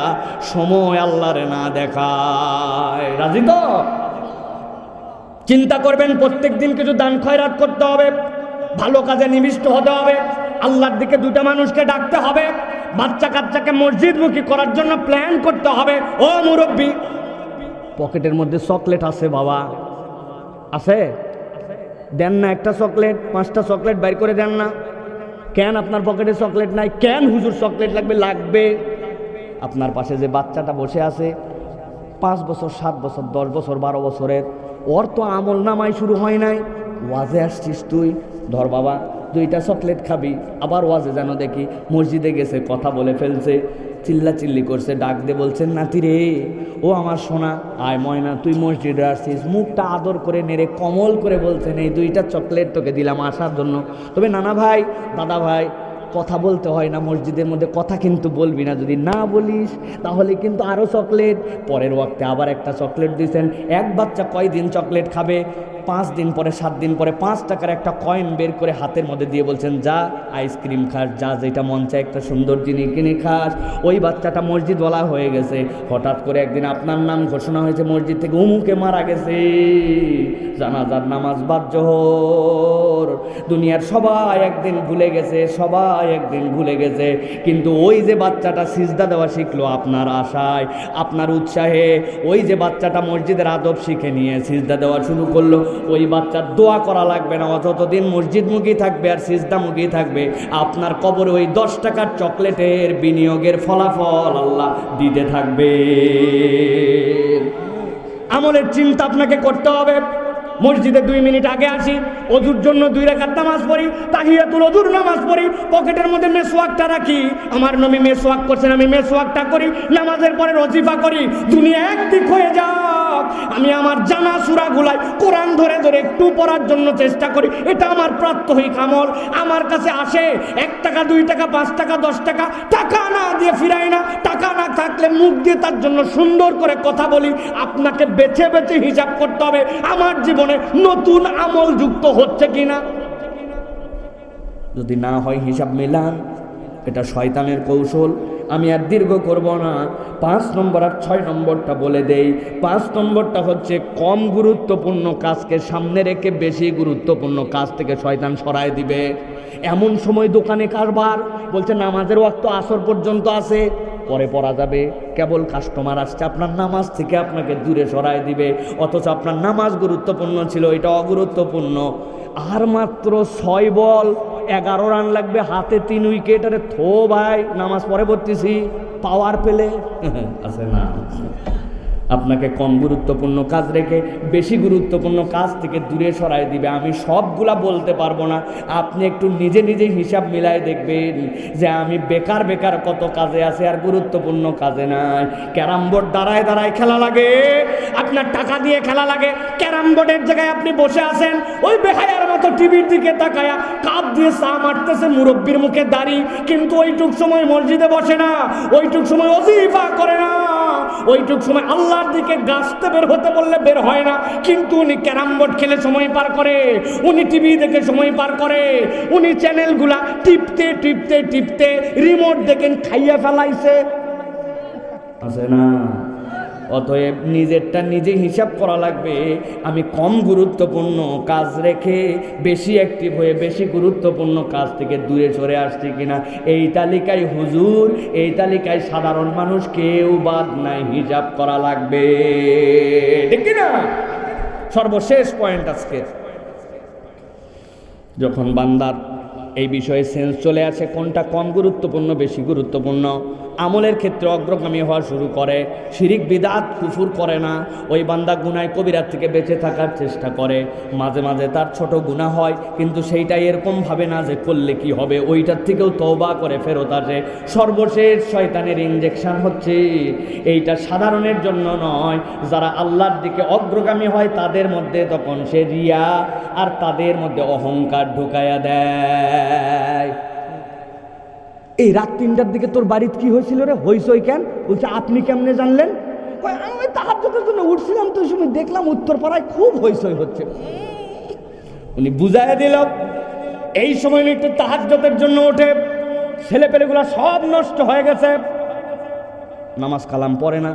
সময় আল্লাহরে না দেখায়। রাজি তো? চিন্তা করবেন প্রত্যেক দিন কিছু দান খয়রাত করতে হবে, ভালো কাজে নিবিষ্ট হতে হবে, আল্লাহর দিকে দুটা মানুষকে ডাকতে হবে, বাচ্চা কাচ্চাকে মসজিদমুখী করার জন্য প্ল্যান করতে হবে। ও মুরব্বী, পকেটের মধ্যে চকলেট আছে বাবা, আছে? দেন না একটা চকলেট, 5টা চকলেট বাইর করে দেন না। কেন আপনার পকেটে চকলেট নাই? কেন হুজুর চকলেট লাগবে? লাগবে। আপনার পাশে যে বাচ্চাটা বসে আছে 5 বছর, 7 বছর, 10 বছর, 12 বছরের, ওর তো আমল নামাই শুরু হয় নাই। ওয়াজে আসছিস তুই, ধর বাবা 2টা চকলেট খাবি। আবার ওয়াজে যেন দেখি মসজিদে গেছে, কথা বলে ফেলছে, চিল্লা চিল্লি করছে, ডাক দিয়ে বলছেন নাতি রে, ও আমার সোনা, আয় ময়না, তুই মসজিদে আসছিস। মুখটা আদর করে নেড়ে কমল করে বলছেন এই 2টা চকলেট তোকে দিলাম আসার জন্য। তবে নানা ভাই, দাদা ভাই, কথা বলতে হয় না মসজিদের মধ্যে, কথা কিন্তু বলবি না। যদি না বলিস তাহলে কিন্তু আরও চকলেট। পরের ওয়াক্তে আবার একটা চকলেট দিয়েছেন। এক বাচ্চা কয়দিন চকলেট খাবে? 5 দিন পরে, 7 দিন পরে 5 টাকার একটা কয়েন বের করে হাতের মধ্যে দিয়ে বলছেন যা আইসক্রিম খাস, যা যেটা মন চায় একটা সুন্দর জিনিস কিনে খাস। ওই বাচ্চাটা মসজিদওয়ালা হয়ে গেছে। হঠাৎ করে একদিন আপনার নাম ঘোষণা হয়েছে মসজিদ থেকে, অমুকে মারা গেছে, জানাজার নামাজ বাদ জোহর। দুনিয়ার সবাই একদিন ভুলে গেছে, সবাই একদিন ভুলে গেছে, কিন্তু ওই যে বাচ্চাটা সিজদা দেওয়া শিখলো আপনার আশায়, আপনার উৎসাহে, ওই যে বাচ্চাটা মসজিদের আদব শিখে নিয়ে সিজদা দেওয়া শুরু করলো, ওই বাচ্চার দোয়া করা লাগবে না। যতদিন মসজিদমুখী থাকবে আর সিজদামুখী থাকবে, আপনার কবরে ওই 10 টাকার চকলেটের বিনিয়োগের ফলাফল আল্লাহ দিতে থাকবে। আমলের চিন্তা আপনাকে করতে হবে। মসজিদে 2 মিনিট আগে আসি, ওযুর জন্য 2 রাকাত নামাজ পড়ি, তাহিয়াতুল ওযুর নামাজ পড়ি, পকেটের মধ্যে মেসওয়াকটা রাখি। আমার নবী মেসওয়াক করছেন, আমি মেসওয়াকটা করি, নামাজের পরে ওজিফা করি। দুনিয়া একদিক হয়ে যাক, আমি আমার জানা সূরাগুলাই কোরআন ধরে ধরে একটু পড়ার জন্য চেষ্টা করি। এটা আমার প্রাত্যহিক আমল। আমার কাছে আসে 1 টাকা, 2 টাকা, 5 টাকা, 10 টাকা, টাকা না দিয়ে ফিরাই না। টাকা না থাকলে মুখ দিয়ে তার জন্য সুন্দর করে কথা বলি। আপনাকে বেছে বেছে হিসাব করতে হবে আমার জীবনে নতুন আমল যুক্ত হচ্ছে কিনা। যদি না হয় হিসাব মিলান, এটা শয়তানের কৌশল। আমি আর দীর্ঘ করব না। 5 নম্বর আর 6 নম্বরটা বলে দেই। 5 নম্বরটা হচ্ছে কম গুরুত্বপূর্ণ কাজকে সামনে রেখে বেশি গুরুত্বপূর্ণ কাজ থেকে শয়তান সরায় দিবে। এমন সময় দোকানে কারবার বলছে নামাজের ওয়াক্ত আসর পর্যন্ত আছে, পরে পড়া যাবে, কেবল কাস্টমার আসছে, আপনার নামাজ থেকে আপনাকে দূরে সরায় দিবে। অথচ আপনার নামাজ গুরুত্বপূর্ণ ছিল, এটা অগুরুত্বপূর্ণ। আর মাত্র 6 বল 11 রান লাগবে, হাতে 3 উইকেট। আরে থো ভাই, নামাজ পরে পড়তেছি, পাওয়ার পেলে আছে না। আপনাকে কম গুরুত্বপূর্ণ কাজ রেখে বেশি গুরুত্বপূর্ণ কাজ থেকে দূরে সরাই দিবে। আমি সবগুলা বলতে পারবো না, আপনি একটু নিজে নিজে হিসাব মিলাই দেখবেন যে আমি বেকার বেকার কত কাজে আছে আর গুরুত্বপূর্ণ কাজে নাই। ক্যারাম বোর্ড দাঁড়ায় দাঁড়ায় খেলা লাগে, আপনার টাকা দিয়ে খেলা লাগে। ক্যারাম বোর্ডের জায়গায় আপনি বসে আছেন, ওই বেহায়ার মতো টিভির দিকে তাকায়া কাপ দিয়ে চা মারতেছে, মুরব্বির মুখে দাড়ি, কিন্তু ওইটুক সময় মসজিদে বসে না, ওইটুক সময় ওজিফা করে না, ওইটুক সময় আল্লাহর দিকে গাছতে বের হতে বললে বের হয় না। কিন্তু উনি ক্যারাম বোর্ড খেলে সময় পার করে, উনি টিভি দেখে সময় পার করে, উনি চ্যানেলগুলা টিপতে টিপতে টিপতে রিমোট দেখেন খাইয়া ফেলাইছে, আছে না। অতএব নিজেরটা নিজে হিসাব করা লাগবে। আমি কম গুরুত্বপূর্ণ কাজ রেখে বেশি অ্যাক্টিভ হয়ে বেশি গুরুত্বপূর্ণ কাজ থেকে দূরে সরে আসছি কিনা। এই তালিকায় হুজুর, এই তালিকায় সাধারণ মানুষ কেউ বাদ নাই, হিসাব করা লাগবে, ঠিক না। সর্বশেষ পয়েন্ট আজকে, যখন বান্দার এই বিষয়ে সেন্স চলে আসে কোনটা কম গুরুত্বপূর্ণ বেশি গুরুত্বপূর্ণ, আমলের ক্ষেত্রে অগ্রগামী হওয়া শুরু করে, শিরিক বিদআত কুফর করে না, ওই বান্দা গুনায় কবিরাত থেকে বেঁচে থাকার চেষ্টা করে। মাঝে মাঝে তার ছোট গুনাহ হয়, কিন্তু সেইটাই এরকম ভাবে না যে করলে কি হবে, ওইটার থেকেও তওবা করে ফেরত আসে। সর্বশেষ শয়তানের ইনজেকশন হচ্ছে এইটা, সাধারণের জন্য নয়, যারা আল্লাহর দিকে অগ্রগামী হয় তাদের মধ্যে তখন সে রিয়া আর তাদের মধ্যে অহংকার ঢুকায়া দেয়। এই রাত 3টার দিকে তোর বাড়িতে কি হয়েছিল রে, হইছই কেন? বলছে আপনি কেমনে জানলেন? আমি তাহাজ্জুদের জন্য উঠছিলাম, তো সময় দেখলাম উত্তরপাড়ায় খুব হইছই হচ্ছে। উনি বুঝাইয়া দিল, এই সময় একটু তাহাজ্জুদের জন্য ওঠে, ছেলেপেলেগুলা সব নষ্ট হয়ে গেছে, নামাজ কালাম পড়ে না।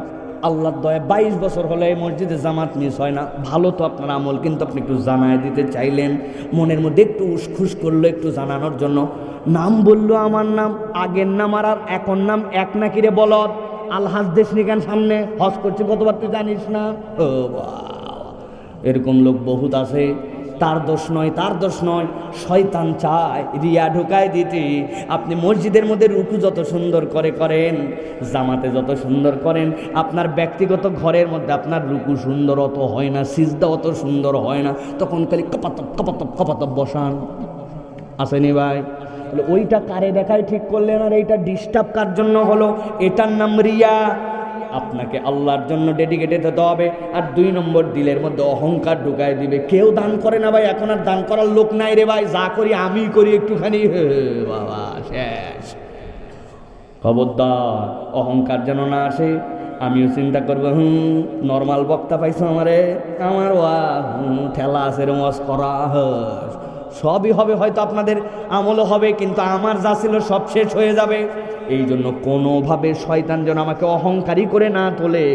আল্লাহর দয়া 22 বছর হলে এই মসজিদে জামাত মিস হয় না। ভালো তো আপনার আমল, কিন্তু আপনি একটু জানায় দিতে চাইলেন, মনের মধ্যে একটু উসখুস করলো একটু জানানোর জন্য। নাম বললো আমার নাম, আগের নাম আর এখন নাম এক নাকি রে বলদ, আলহাজ দেশ নিকান সামনে হজ করছে কতবার তুই জানিস না? ও এরকম লোক বহুত আছে। তার দোষ নয়, তার দোষ নয়, শয়তান চায় রিয়া ঢুকায় দিতে। আপনি মসজিদের মধ্যে রুকু যত সুন্দর করে করেন, জামাতে যত সুন্দর করেন, আপনার ব্যক্তিগত ঘরের মধ্যে আপনার রুকু সুন্দর অত হয় না, সিজদা অত সুন্দর হয় না, তখন খালি কপাতপ কপাতপ কপাতপ বসান, আসেনি ভাই? ওইটা কারে দেখায় ঠিক করলেন, আর এইটা ডিস্টার্ব কার জন্য হলো, এটার নাম রিয়া। আপনাকে আল্লাহর জন্য ডেডিকেটেড হতে হবে। আর 2 নম্বর, দিলের মধ্যে অহংকার ঢুকায় দিবে। কেউ দান করে না ভাই, এখন আর দান করার লোক নাই রে ভাই, যা করি আমি করি একটুখানি, বাবা শেষ। খবরদার অহংকার যেন না আসে। আমিও চিন্তা করবো, নর্মাল বক্তা পাইছো আমারে, আমার ঠেলা আছে রে ওয়াজ করা, সবই হবে, হয়তো আপনাদের আমলও হবে, কিন্তু আমার যা ছিল সব শেষ হয়ে যাবে। এই জন্য কোনোভাবে শয়তান যেন আমাকে অহংকারী করে না তোলে।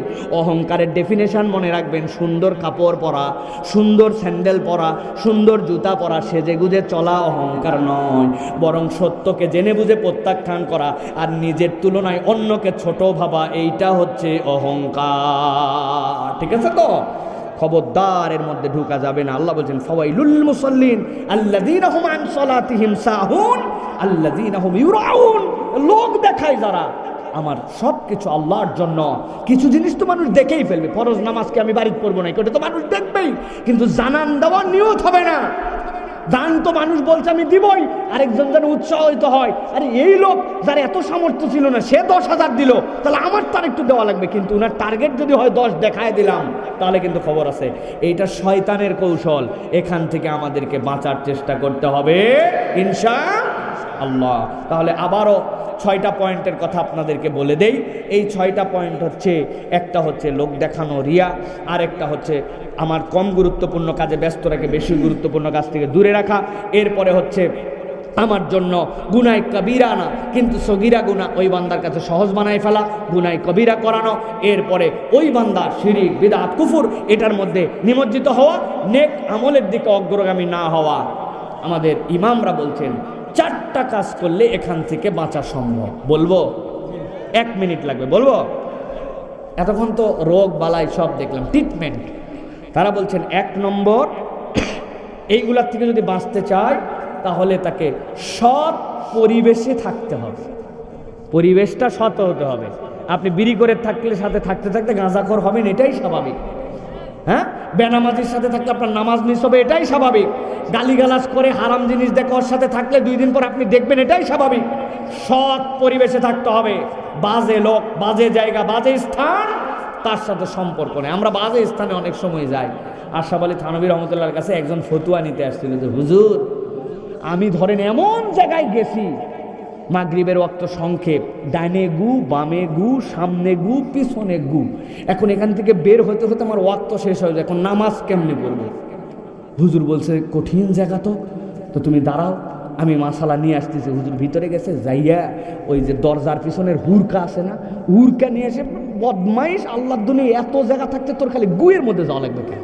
অহংকারের ডেফিনেশন মনে রাখবেন, সুন্দর কাপড় পরা, সুন্দর স্যান্ডেল পরা, সুন্দর জুতা পরা, সেজে গুজে চলা অহংকার নয়, বরং সত্যকে জেনে বুঝে প্রত্যাখ্যান করা আর নিজের তুলনায় অন্যকে ছোট ভাবা, এইটা হচ্ছে অহংকার। ঠিক আছে তো? খবরদার এর মধ্যে ঢোকা যাবে না। আল্লাহ বলছেন ফাওয়াইলুল মুসাল্লিন আল্লাযীনা হুম আন সালাতিহিম সাহুন আল্লাযীনা হুম ইউরাউন। লোক দেখায় যারা, আমার সব কিছু আল্লাহর জন্য। কিছু জিনিস তো মানুষ দেখেই ফেলবে, ফরজ নামাজকে আমি বাড়িতে পড়বো না, এটা তো মানুষ দেখবেই, কিন্তু জানান দেওয়ার নিয়ত হবে না। দান তো মানুষ বলছে আমি দিবই, আরেকজন যেন উৎসাহিত হয়, আরে এই লোক যার এত সামর্থ্য ছিল না সে 10,000 দিল, তাহলে আমার তার একটু দেওয়া লাগবে, কিন্তু ওনার টার্গেট যদি হয় 10 দেখায় দিলাম, তাহলে কিন্তু খবর আছে। এইটা শয়তানের কৌশল, এখান থেকে আমাদেরকে বাঁচার চেষ্টা করতে হবে ইনশাআল্লাহ। তাহলে আবারও 6টা পয়েন্টের কথা আপনাদেরকে বলে দেই। এই 6টা পয়েন্ট হচ্ছে, একটা হচ্ছে লোক দেখানো রিয়া, আর একটা হচ্ছে আমার কম গুরুত্বপূর্ণ কাজে ব্যস্ত রেখে বেশি গুরুত্বপূর্ণ কাজ থেকে দূরে রাখা, এরপরে হচ্ছে আমার জন্য গুনায় কবিরা না কিন্তু সগীরা গুনাহ ওই বান্দার কাছে সহজ বানায় ফেলা, গুনায় কবিরা করানো, এরপরে ওই বান্দা শিরিক বিদআত কুফর এটার মধ্যে নিমজ্জিত হওয়া, নেক আমলের দিকে অগ্রগামী না হওয়া। আমাদের ইমামরা বলছেন 4টা কাজ করলে এখান থেকে বাঁচা সম্ভব। বলবো? 1 মিনিট লাগবে, বলবো? এতক্ষণ তো রোগ বালাই সব দেখলাম, ট্রিটমেন্ট। তারা বলছেন 1 নম্বর, এইগুলার থেকে যদি বাঁচতে চায় তাহলে তাকে সৎ পরিবেশে থাকতে হবে। পরিবেশটা সৎ হতে হবে। আপনি বিড়ি করে থাকলে সাথে থাকতে থাকতে গাঁজাখোর হবেন, এটাই স্বাভাবিক। হ্যাঁ, বেনামাজির সাথে থাকলে আপনার নামাজ মিস হবে, এটাই স্বাভাবিক। গালিগালাজ করে হারাম জিনিস দেখে ওর সাথে থাকলে 2 দিন পর আপনি দেখবেন, এটাই স্বাভাবিক। সৎ পরিবেশে থাকতে হবে। বাজে লোক, বাজে জায়গা, বাজে স্থান, তার সাথে সম্পর্ক নেই। আমরা বাজে স্থানে অনেক সময় যাই। আশরাফ আলী থানভী রহমতুল্লাহর কাছে একজন ফতুয়া নিতে আসছিল যে হুজুর, আমি ধরেন এমন জায়গায় গেছি, মাগরিবের ওয়াক্ত সংক্ষেপ, ডানে গু, বামে গু, সামনে গু, পিছনে গু, এখন এখান থেকে বের হতে হতে আমার ওয়াক্ত শেষ হয়ে যায়, এখন নামাজ কেমনে পড়বো? হুজুর বলছে কঠিন জায়গা তো তুমি দাঁড়াও, আমি মাসালা নিয়ে আসতেছি। হুজুর ভিতরে গেছে, যাইয়া ওই যে দরজার পিছনের হুরকা আছে না, হুরকা নিয়ে এসে, বদমাইশ, আল্লাহর দুনিয়া এত জায়গা থাকতে তোর খালি গুয়ের মধ্যে যাওয়া লাগবে কেন?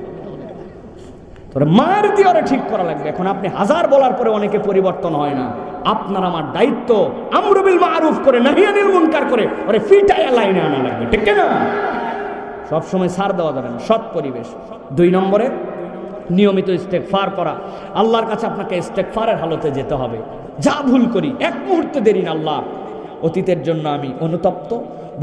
তোর মার দিয়ে ওরা ঠিক করা লাগবে। এখন আপনি 1000 বলার পরে অনেকে পরিবর্তন হয় না। আপনার আমার দায়িত্ব আমরু বিল মারুফ করে নাহি আনিল মুনকার করে ওরে ফিটায়া লাইনে আনা লাগবে, ঠিক না? সবসময় ছাড় দেওয়া যাবে না, সৎ পরিবেশ। 2 নম্বরে নিয়মিত ইস্তেগফার করা। আল্লাহর কাছে আপনাকে ইস্তেগফারের হালতে যেতে হবে। যা ভুল করি 1 মুহূর্তে দেরি না, আল্লাহ অতীতের জন্য আমি অনুতপ্ত,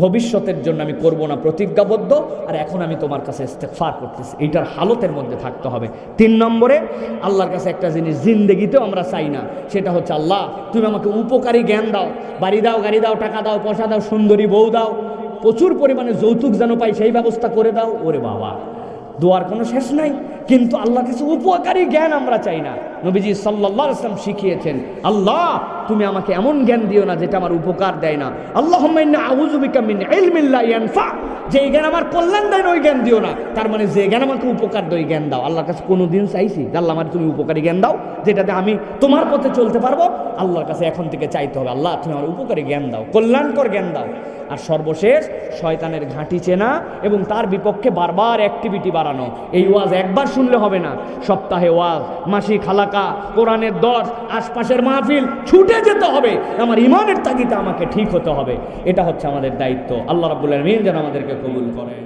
ভবিষ্যতের জন্য আমি করব না প্রতিজ্ঞাবদ্ধ, আর এখন আমি তোমার কাছে ইস্তেগফার করতেছি, এইটার হালতের মধ্যে থাকতে হবে। 3 নম্বরে আল্লাহর কাছে একটা জিনিস জিন্দেগিতেও আমরা চাই না, সেটা হচ্ছে আল্লাহ তুমি আমাকে উপকারী জ্ঞান দাও, বাড়ি দাও, গাড়ি দাও, টাকা দাও, পয়সা দাও, সুন্দরী বউ দাও, প্রচুর পরিমাণে যৌতুক যেন পাই সেই ব্যবস্থা করে দাও। ওরে বাবা, দোয়ার কোনো শেষ নাই, কিন্তু আল্লাহর কাছে উপকারী জ্ঞান আমরা চাই না। নবীজি সাল্লাল্লাহু আলাইহি ওয়াসাল্লাম শিখিয়েছেন, আল্লাহ তুমি আমাকে এমন জ্ঞান দিও না যেটা আমার উপকার দেয় না। আল্লাহুম্মা ইন্নী আউযু বিকা মিন ইলমিন লা ইয়ানফা, যে জ্ঞান আমার কল্যাণ দেয় না ওই জ্ঞান দিও না। তার মানে যে জ্ঞান আমাকে উপকার দেয় ওই জ্ঞান দাও। আল্লাহর কাছে কোনোদিন চাইছি আল্লাহ আমার তুমি উপকারী জ্ঞান দাও যেটাতে আমি তোমার পথে চলতে পারবো? আল্লাহর কাছে এখন থেকে চাইতে হবে, আল্লাহ তুমি আমার উপকারী জ্ঞান দাও, কল্যাণকর জ্ঞান দাও। আর সর্বশেষ শয়তানের ঘাঁটি চেনা এবং তার বিপক্ষে বারবার অ্যাক্টিভিটি বাড়ানো। এই ওয়াজ একবার শুনলে হবে না, সপ্তাহে ওয়াজ, মাসিক হালাকা, কোরআনের দর্স, আশপাশের মাহফিল, ছুটে যেতে হবে। আমার ইমানের তাগিদে আমাকে ঠিক হতে হবে। এটা হচ্ছে আমাদের দায়িত্ব। আল্লাহ রাব্বুল আলামিন যেন আমাদেরকে কবুল করেন।